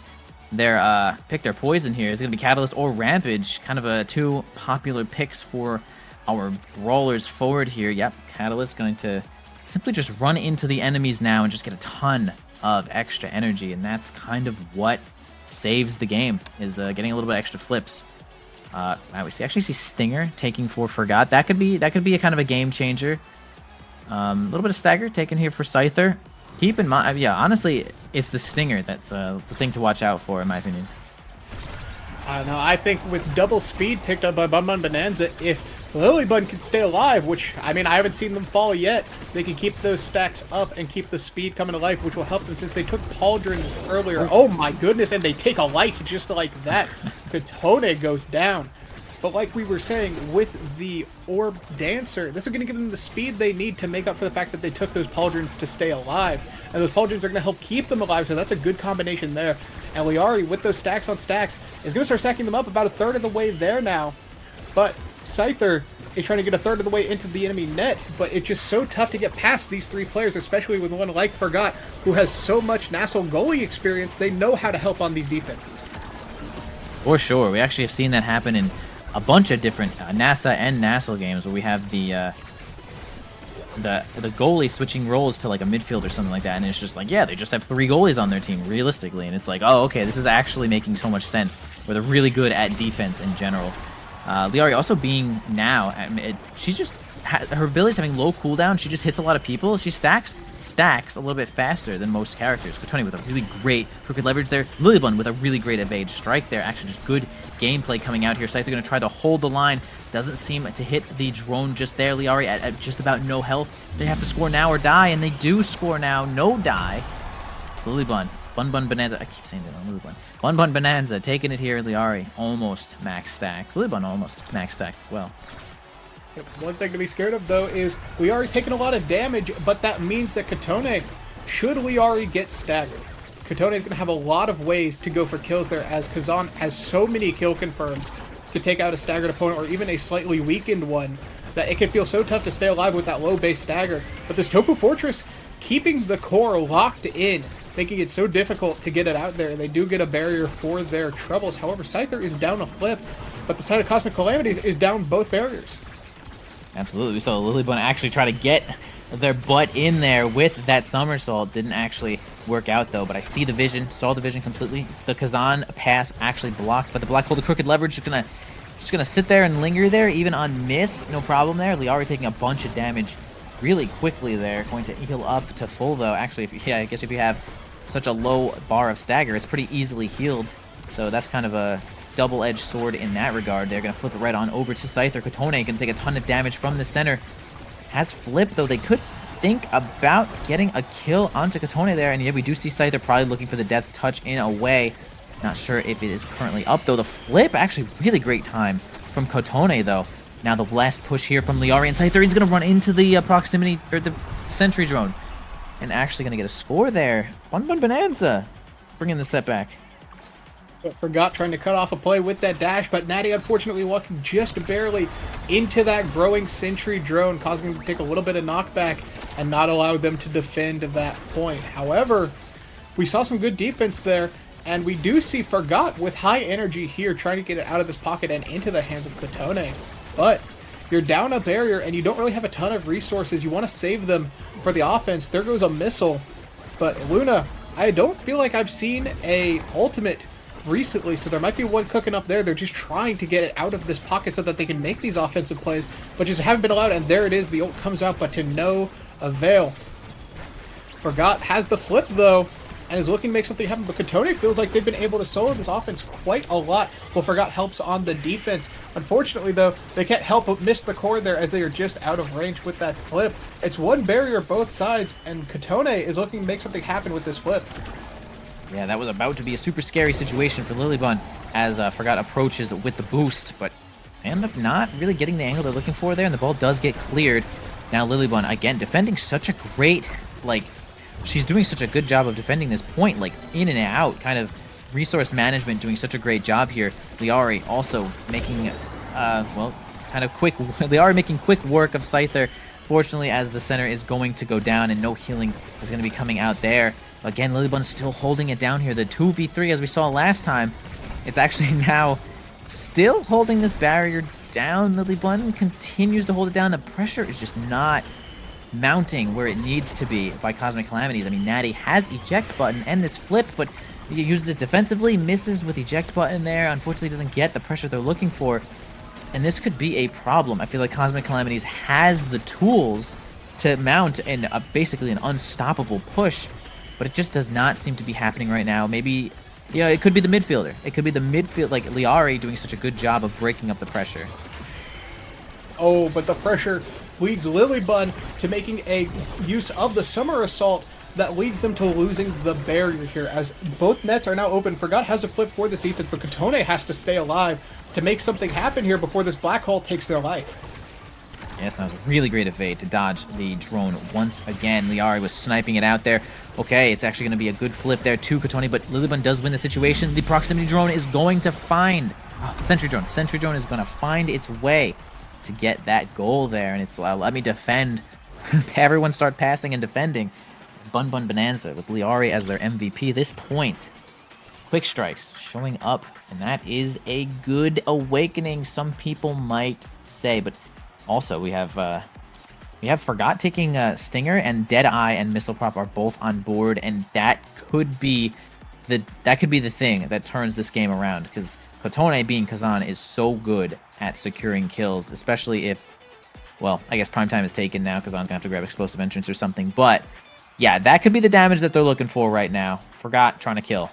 their poison here. It's going to be Catalyst or Rampage. Kind of two popular picks for our brawlers forward here. Yep, Catalyst going to simply just run into the enemies now and just get a ton of extra energy. And that's kind of what saves the game, is getting a little bit extra flips. We actually see Stinger taking for Forgot. That could be a kind of a game changer. A little bit of stagger taken here for Scyther. Keep in mind, yeah, honestly, it's the Stinger that's the thing to watch out for, in my opinion. I don't know. I think with double speed picked up by Bunn Bunn Bonanza, if Lilybun can stay alive, which, I mean, I haven't seen them fall yet, they can keep those stacks up and keep the speed coming to life, which will help them since they took pauldrons earlier. Oh my goodness, and they take a life just like that. Kotone goes down. But like we were saying, with the Orb Dancer, this is going to give them the speed they need to make up for the fact that they took those pauldrons to stay alive. And those pauldrons are going to help keep them alive, so that's a good combination there. And Liari, with those stacks on stacks, is going to start stacking them up about a third of the way there now. But Scyther is trying to get a third of the way into the enemy net, but it's just so tough to get past these three players, especially with one like Forgot, who has so much NASL goalie experience. They know how to help on these defenses. For sure. We actually have seen that happen in a bunch of different NASA and NASL games where we have the goalie switching roles to like a midfield or something like that, and it's just like, yeah, they just have 3 goalies on their team realistically, and it's like, oh, okay, this is actually making so much sense, where they're really good at defense in general. Liari also being now, she's just, her abilities having low cooldown, she just hits a lot of people. She stacks a little bit faster than most characters. Kotone with a really great crooked leverage there. Lilybun with a really great evade strike there. Actually, just good gameplay coming out here. Scyther going to try to hold the line. Doesn't seem to hit the drone just there. Liari at just about no health. They have to score now or die, and they do score now. No die. It's Lilybun. Bunn Bunn Bonanza. I keep saying that on Lilybun. Bunn Bunn Bonanza taking it here. Liari almost max stacks. Lilybun almost max stacks as well. One thing to be scared of, though, is Liari's taking a lot of damage, but that means that Kotone, should Liari get staggered, Kotone is going to have a lot of ways to go for kills there, as Kazan has so many kill confirms to take out a staggered opponent or even a slightly weakened one that it can feel so tough to stay alive with that low base stagger. But this Tofu Fortress keeping the core locked in, making it so difficult to get it out there. They do get a barrier for their troubles. However, Scyther is down a flip, but the side of Cosmic Calamities is down both barriers. Absolutely. We saw Lily Bunn actually try to get their butt in there with that somersault. Didn't actually work out though, but I see the vision, saw the vision completely. The Kazan pass actually blocked, but the Black Hole, the Crooked Leverage, just gonna sit there and linger there, even on miss, no problem there. Liari taking a bunch of damage really quickly there, going to heal up to full though. Actually, I guess if you have such a low bar of stagger, it's pretty easily healed. So that's kind of a double-edged sword in that regard. They're gonna flip it right on over to Scyther. Kotone can take a ton of damage from the center. Has flipped though. They could think about getting a kill onto Kotone there, and yeah, we do see Scyther probably looking for the Death's Touch in a way. Not sure if it is currently up though. The flip, actually really great time from Kotone though. Now the last push here from Liari, and Scyther is going to run into the proximity, or the sentry drone, and actually going to get a score there. Bunn Bunn Bonanza bringing the setback. But forgot trying to cut off a play with that dash, but Natty unfortunately walking just barely into that growing sentry drone, causing them to take a little bit of knockback and not allow them to defend that point. However, we saw some good defense there, and we do see Forgot with high energy here trying to get it out of this pocket and into the hands of Kotone. But you're down a barrier and you don't really have a ton of resources. You want to save them for the offense. There goes a missile. But Luna, I don't feel like I've seen a ultimate recently, so there might be one cooking up there. They're just trying to get it out of this pocket so that they can make these offensive plays, but just haven't been allowed, and there it is. The ult comes out, but to no avail. Forgot has the flip, though, and is looking to make something happen, but Kotone feels like they've been able to solo this offense quite a lot. Well, Forgot helps on the defense. Unfortunately, though, they can't help but miss the core there as they are just out of range with that flip. It's one barrier both sides, and Kotone is looking to make something happen with this flip. Yeah, that was about to be a super scary situation for Lily Bunn as Forgot approaches with the boost, but end up not really getting the angle they're looking for there, and the ball does get cleared. Now Lily Bunn, again, defending such a great, she's doing such a good job of defending this point, in and out, kind of resource management, doing such a great job here. Liari also making, kind of quick, Liari making quick work of Scyther, fortunately, as the center is going to go down and no healing is going to be coming out there. Again, Lily Bunn still holding it down here. The 2v3, as we saw last time, it's actually now still holding this barrier down. Lily Bunn continues to hold it down. The pressure is just not mounting where it needs to be by Cosmic Calamities. I mean, Natty has eject button and this flip, but he uses it defensively, misses with eject button there. Unfortunately, doesn't get the pressure they're looking for, and this could be a problem. I feel like Cosmic Calamities has the tools to mount basically an unstoppable push, but it just does not seem to be happening right now. Maybe, it could be the midfielder. It could be the midfield, like Liari doing such a good job of breaking up the pressure. Oh, but the pressure leads Lily Bunn to making a use of the Summer Assault that leads them to losing the barrier here, as both nets are now open. Forgot has a flip for this defense, but Kotone has to stay alive to make something happen here before this black hole takes their life. Yes, that was a really great evade to dodge the drone once again. Liari was sniping it out there. Okay, it's actually going to be a good flip there to Kotone, but Lily Bunn does win the situation. The proximity drone is going to find... Sentry drone. Sentry drone is going to find its way to get that goal there, and it's let me defend. Everyone start passing and defending. Bunn Bunn Bonanza with Liari as their MVP. This point, quick strikes showing up, and that is a good awakening, some people might say, but also we have Forgot taking Stinger, and Deadeye and Missile Prop are both on board, and that could be the thing that turns this game around, because Kotone, being Kazan, is so good at securing kills, especially if, well, I guess Primetime is taken now. Kazan's gonna have to grab Explosive Entrance or something, but yeah, that could be the damage that they're looking for right now. Forgot trying to kill.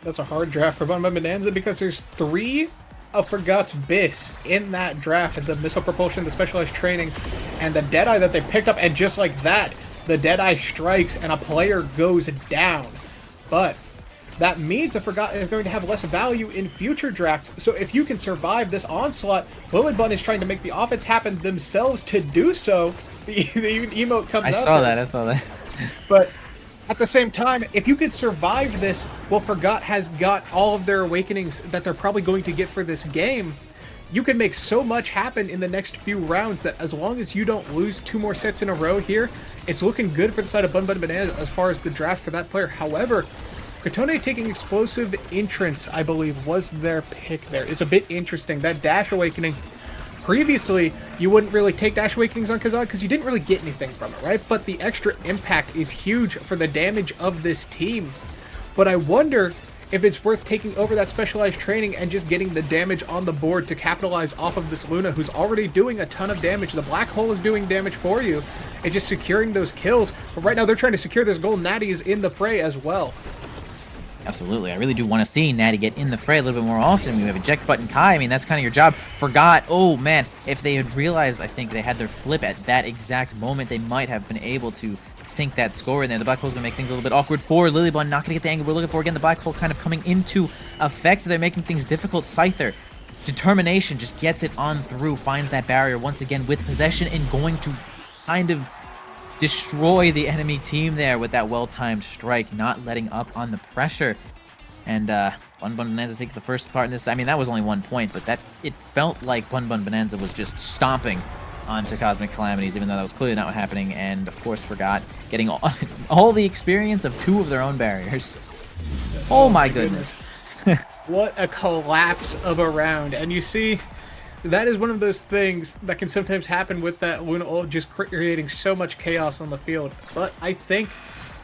That's a hard draft for Bunn Bunn Bonanza, because there's 3 of Forgot's bis in that draft: the Missile Propulsion, the Specialized Training, and the Deadeye that they picked up, and just like that, the Deadeye strikes and a player goes down. But that means that Forgot is going to have less value in future drafts, so if you can survive this onslaught, Lily Bunn is trying to make the offense happen themselves to do so. The emote comes out. I saw that. But At the same time, if you could survive this, well, Forgot has got all of their awakenings that they're probably going to get for this game. You can make so much happen in the next few rounds that as long as you don't lose 2 more sets in a row here, it's looking good for the side of Bunn Bunn Bonanza as far as the draft for that player. However, Kotone taking Explosive Entrance, I believe, was their pick there. Is a bit interesting. That Dash Awakening, previously, you wouldn't really take Dash Awakenings on Kazan because you didn't really get anything from it, right? But the extra impact is huge for the damage of this team. But I wonder if it's worth taking over that specialized training and just getting the damage on the board to capitalize off of this Luna, who's already doing a ton of damage. The Black Hole is doing damage for you. It's just securing those kills. But right now, they're trying to secure this gold. Natty is in the fray as well. Absolutely. I really do want to see Natty get in the fray a little bit more often. We have eject button Kai. I mean, that's kind of your job. Forgot. Oh, man. If they had realized, I think they had their flip at that exact moment, they might have been able to sink that score in there. The Black Hole's going to make things a little bit awkward for Lilybun. Not going to get the angle we're looking for. Again, the Black Hole kind of coming into effect. They're making things difficult. Scyther, determination, just gets it on through. Finds that barrier once again with possession and going to kind of destroy the enemy team there with that well-timed strike, not letting up on the pressure. And Bunn Bunn Bonanza takes the first part in this. I mean, that was only 1 point, but that it felt like Bunn Bunn Bonanza was just stomping onto Cosmic Calamities, even though that was clearly not what happening. And of course, Forgot getting all the experience of 2 of their own barriers. Oh my goodness. What a collapse of a round. And you see, that is one of those things that can sometimes happen with that Luna ult, just creating so much chaos on the field. But I think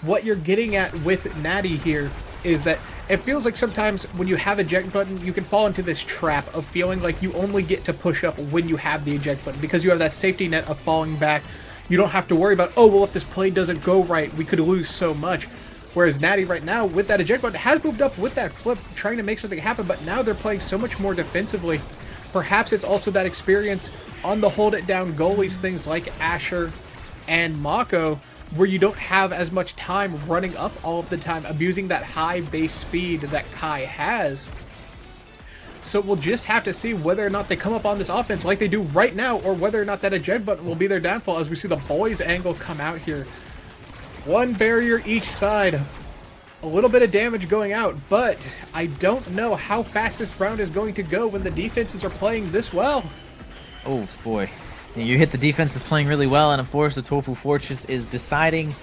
what you're getting at with Natty here is that it feels like sometimes when you have eject button, you can fall into this trap of feeling like you only get to push up when you have the eject button, because you have that safety net of falling back. You don't have to worry about, oh, well, if this play doesn't go right, we could lose so much. Whereas Natty right now, with that eject button, has moved up with that flip, trying to make something happen, but now they're playing so much more defensively. Perhaps it's also that experience on the hold it down goalies, things like Asher and Mako, where you don't have as much time running up all of the time, abusing that high base speed that Kai has. So we'll just have to see whether or not they come up on this offense like they do right now, or whether or not that eject button will be their downfall as we see the boys angle come out here. 1 barrier each side. A little bit of damage going out, but I don't know how fast this round is going to go when the defenses are playing this well. Oh boy, you hit the defense is playing really well, and of course the Tofu Fortress is deciding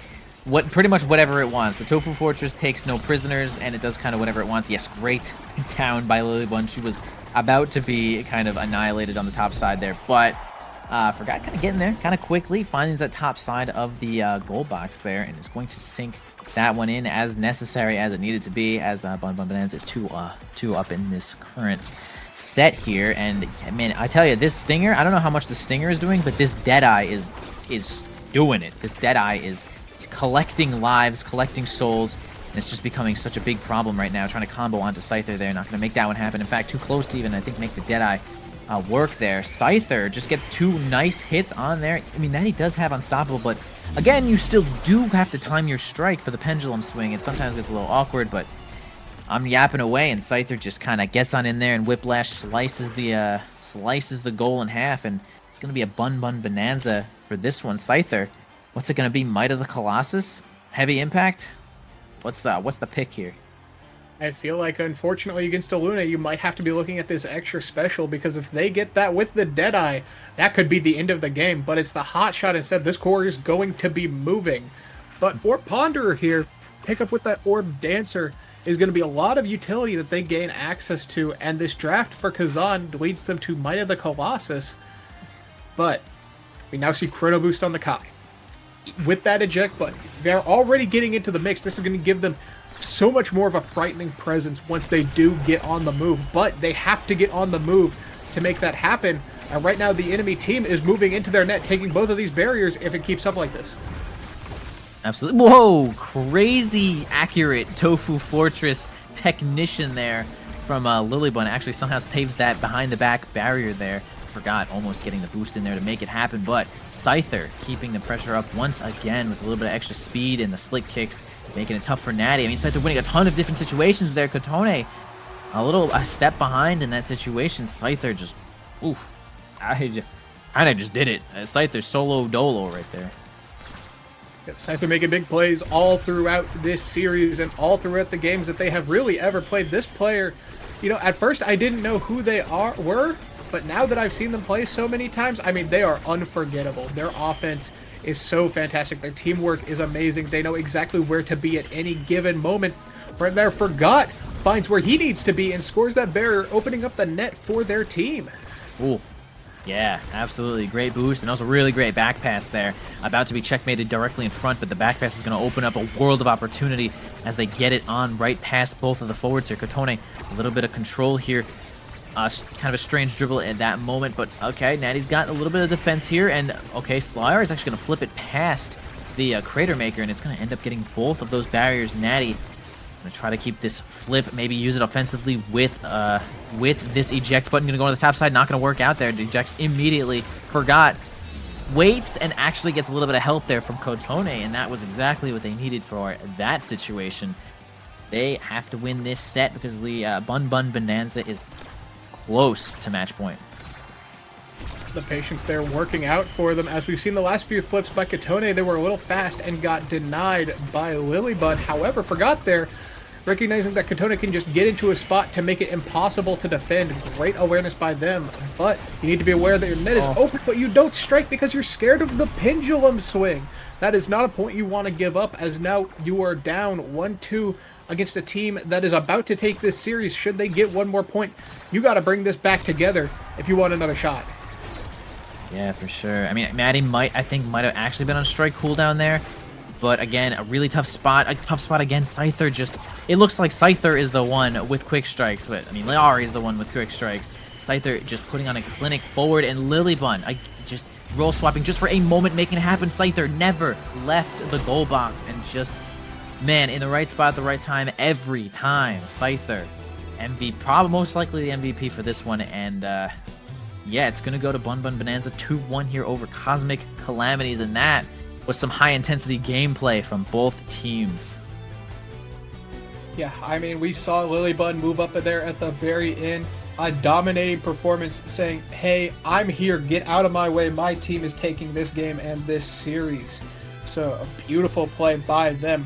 pretty much whatever it wants. The Tofu Fortress takes no prisoners, and it does kind of whatever it wants. Yes, great down by Lilybun. She was about to be kind of annihilated on the top side there, but Forgot kind of getting there kind of quickly, finding that top side of the goal box there, and is going to sink that one in as necessary as it needed to be, as Bunn Bunn Bonanza is two up in this current set here. And man, I tell you, this Stinger, I don't know how much the Stinger is doing, but this Deadeye is doing it. This Deadeye is collecting lives, collecting souls, and it's just becoming such a big problem right now, trying to combo onto Scyther there. Not going to make that one happen. In fact, too close to even, I think, make the Deadeye work there. Scyther just gets 2 nice hits on there. I mean, that he does have Unstoppable, but again, you still do have to time your strike for the pendulum swing. It sometimes gets a little awkward, but I'm yapping away, and Scyther just kind of gets on in there, and Whiplash slices the goal in half, and it's going to be a Bunn Bunn Bonanza for this one. Scyther, what's it going to be? Might of the Colossus? Heavy impact? What's the pick here? I feel like, unfortunately, against a Luna, you might have to be looking at this extra special, because if they get that with the Deadeye, that could be the end of the game. But it's the hot shot instead. This core is going to be moving. But Orb Ponderer here, pick up with that Orb Dancer, is going to be a lot of utility that they gain access to. And this draft for Kazan leads them to Might of the Colossus. But we now see Chrono Boost on the Kai. With that eject button, they're already getting into the mix. This is going to give them so much more of a frightening presence once they do get on the move, but they have to get on the move to make that happen. And right now the enemy team is moving into their net, taking both of these barriers if it keeps up like this. Absolutely. Whoa, crazy accurate Tofu Fortress technician there from Lilybun. Actually somehow saves that behind the back barrier there. Forgot almost getting the boost in there to make it happen, but Scyther keeping the pressure up once again with a little bit of extra speed and the slick kicks, making it tough for Natty. I mean, Scyther winning a ton of different situations there. Kotone a step behind in that situation. Scyther just, oof, I kind of just did it. Scyther solo dolo right there. Scyther making big plays all throughout this series and all throughout the games that they have really ever played. This player, you know, at first I didn't know who they were, but now that I've seen them play so many times, I mean, they are unforgettable. Their offense is so fantastic. Their teamwork is amazing. They know exactly where to be at any given moment. Right there, Forgot finds where he needs to be and scores that barrier, opening up the net for their team. Ooh. Yeah, absolutely. Great boost, and also really great back pass there. About to be checkmated directly in front, but the back pass is going to open up a world of opportunity as they get it on right past both of the forwards here. Kotone, a little bit of control here. Kind of a strange dribble at that moment, but okay, Natty's got a little bit of defense here, and okay, Slayer is actually going to flip it past the Crater Maker, and it's going to end up getting both of those barriers. Natty going to try to keep this flip, maybe use it offensively with this eject button. Going to go on the top side, not going to work out there. It ejects immediately. Forgot, waits, and actually gets a little bit of help there from Kotone, and that was exactly what they needed for that situation. They have to win this set because the Bunn Bunn Bonanza is close to match point. The patience there working out for them. As we've seen the last few flips by Kotone, they were a little fast and got denied by Lilybud. However, Forgot there, recognizing that Kotone can just get into a spot to make it impossible to defend. Great awareness by them, but you need to be aware that your net is open, but you don't strike because you're scared of the pendulum swing. That is not a point you want to give up, as now you are down 1-2 against a team that is about to take this series. Should they get one more point, you got to bring this back together if you want another shot. Yeah, for sure. I mean, Maddie might have actually been on strike cooldown there. But again, a really tough spot. A tough spot again. Scyther just... It looks like Scyther is the one with quick strikes. But, I mean, Leari is the one with quick strikes. Scyther just putting on a clinic forward. And Lilybun, just roll swapping just for a moment, making it happen. Scyther never left the goal box. And just, man, in the right spot at the right time every time. Scyther, MVP, probably most likely the MVP for this one. And, yeah, it's going to go to Bunn Bunn Bonanza 2-1 here over Cosmic Calamities. And that was some high-intensity gameplay from both teams. Yeah, I mean, we saw Lilybud move up there at the very end. A dominating performance saying, hey, I'm here, get out of my way. My team is taking this game and this series. So a beautiful play by them.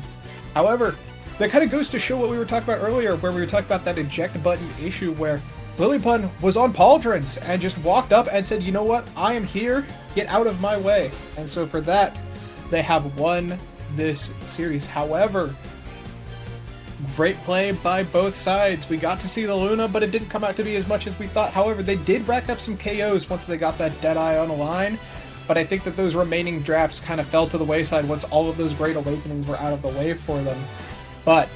However, that kind of goes to show what we were talking about earlier, where we were talking about that eject button issue where Lilybud was on pauldrons and just walked up and said, you know what, I am here, get out of my way. And so for that, they have won this series. However, great play by both sides. We got to see the Luna, but it didn't come out to be as much as we thought. However, they did rack up some KOs once they got that Deadeye on the line. But I think that those remaining drafts kind of fell to the wayside once all of those Great Awakenings were out of the way for them. But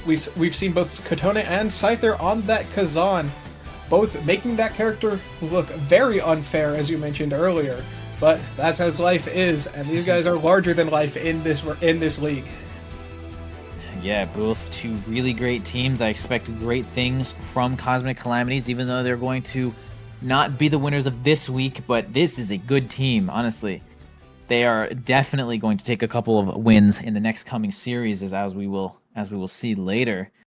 we've seen both Kotone and Scyther on that Kazan, both making that character look very unfair, as you mentioned earlier. But that's as life is, and these guys are larger than life in this league. Yeah, both two really great teams. I expect great things from Cosmic Calamities, even though they're going to not be the winners of this week. But this is a good team, honestly. They are definitely going to take a couple of wins in the next coming series, as we will see later.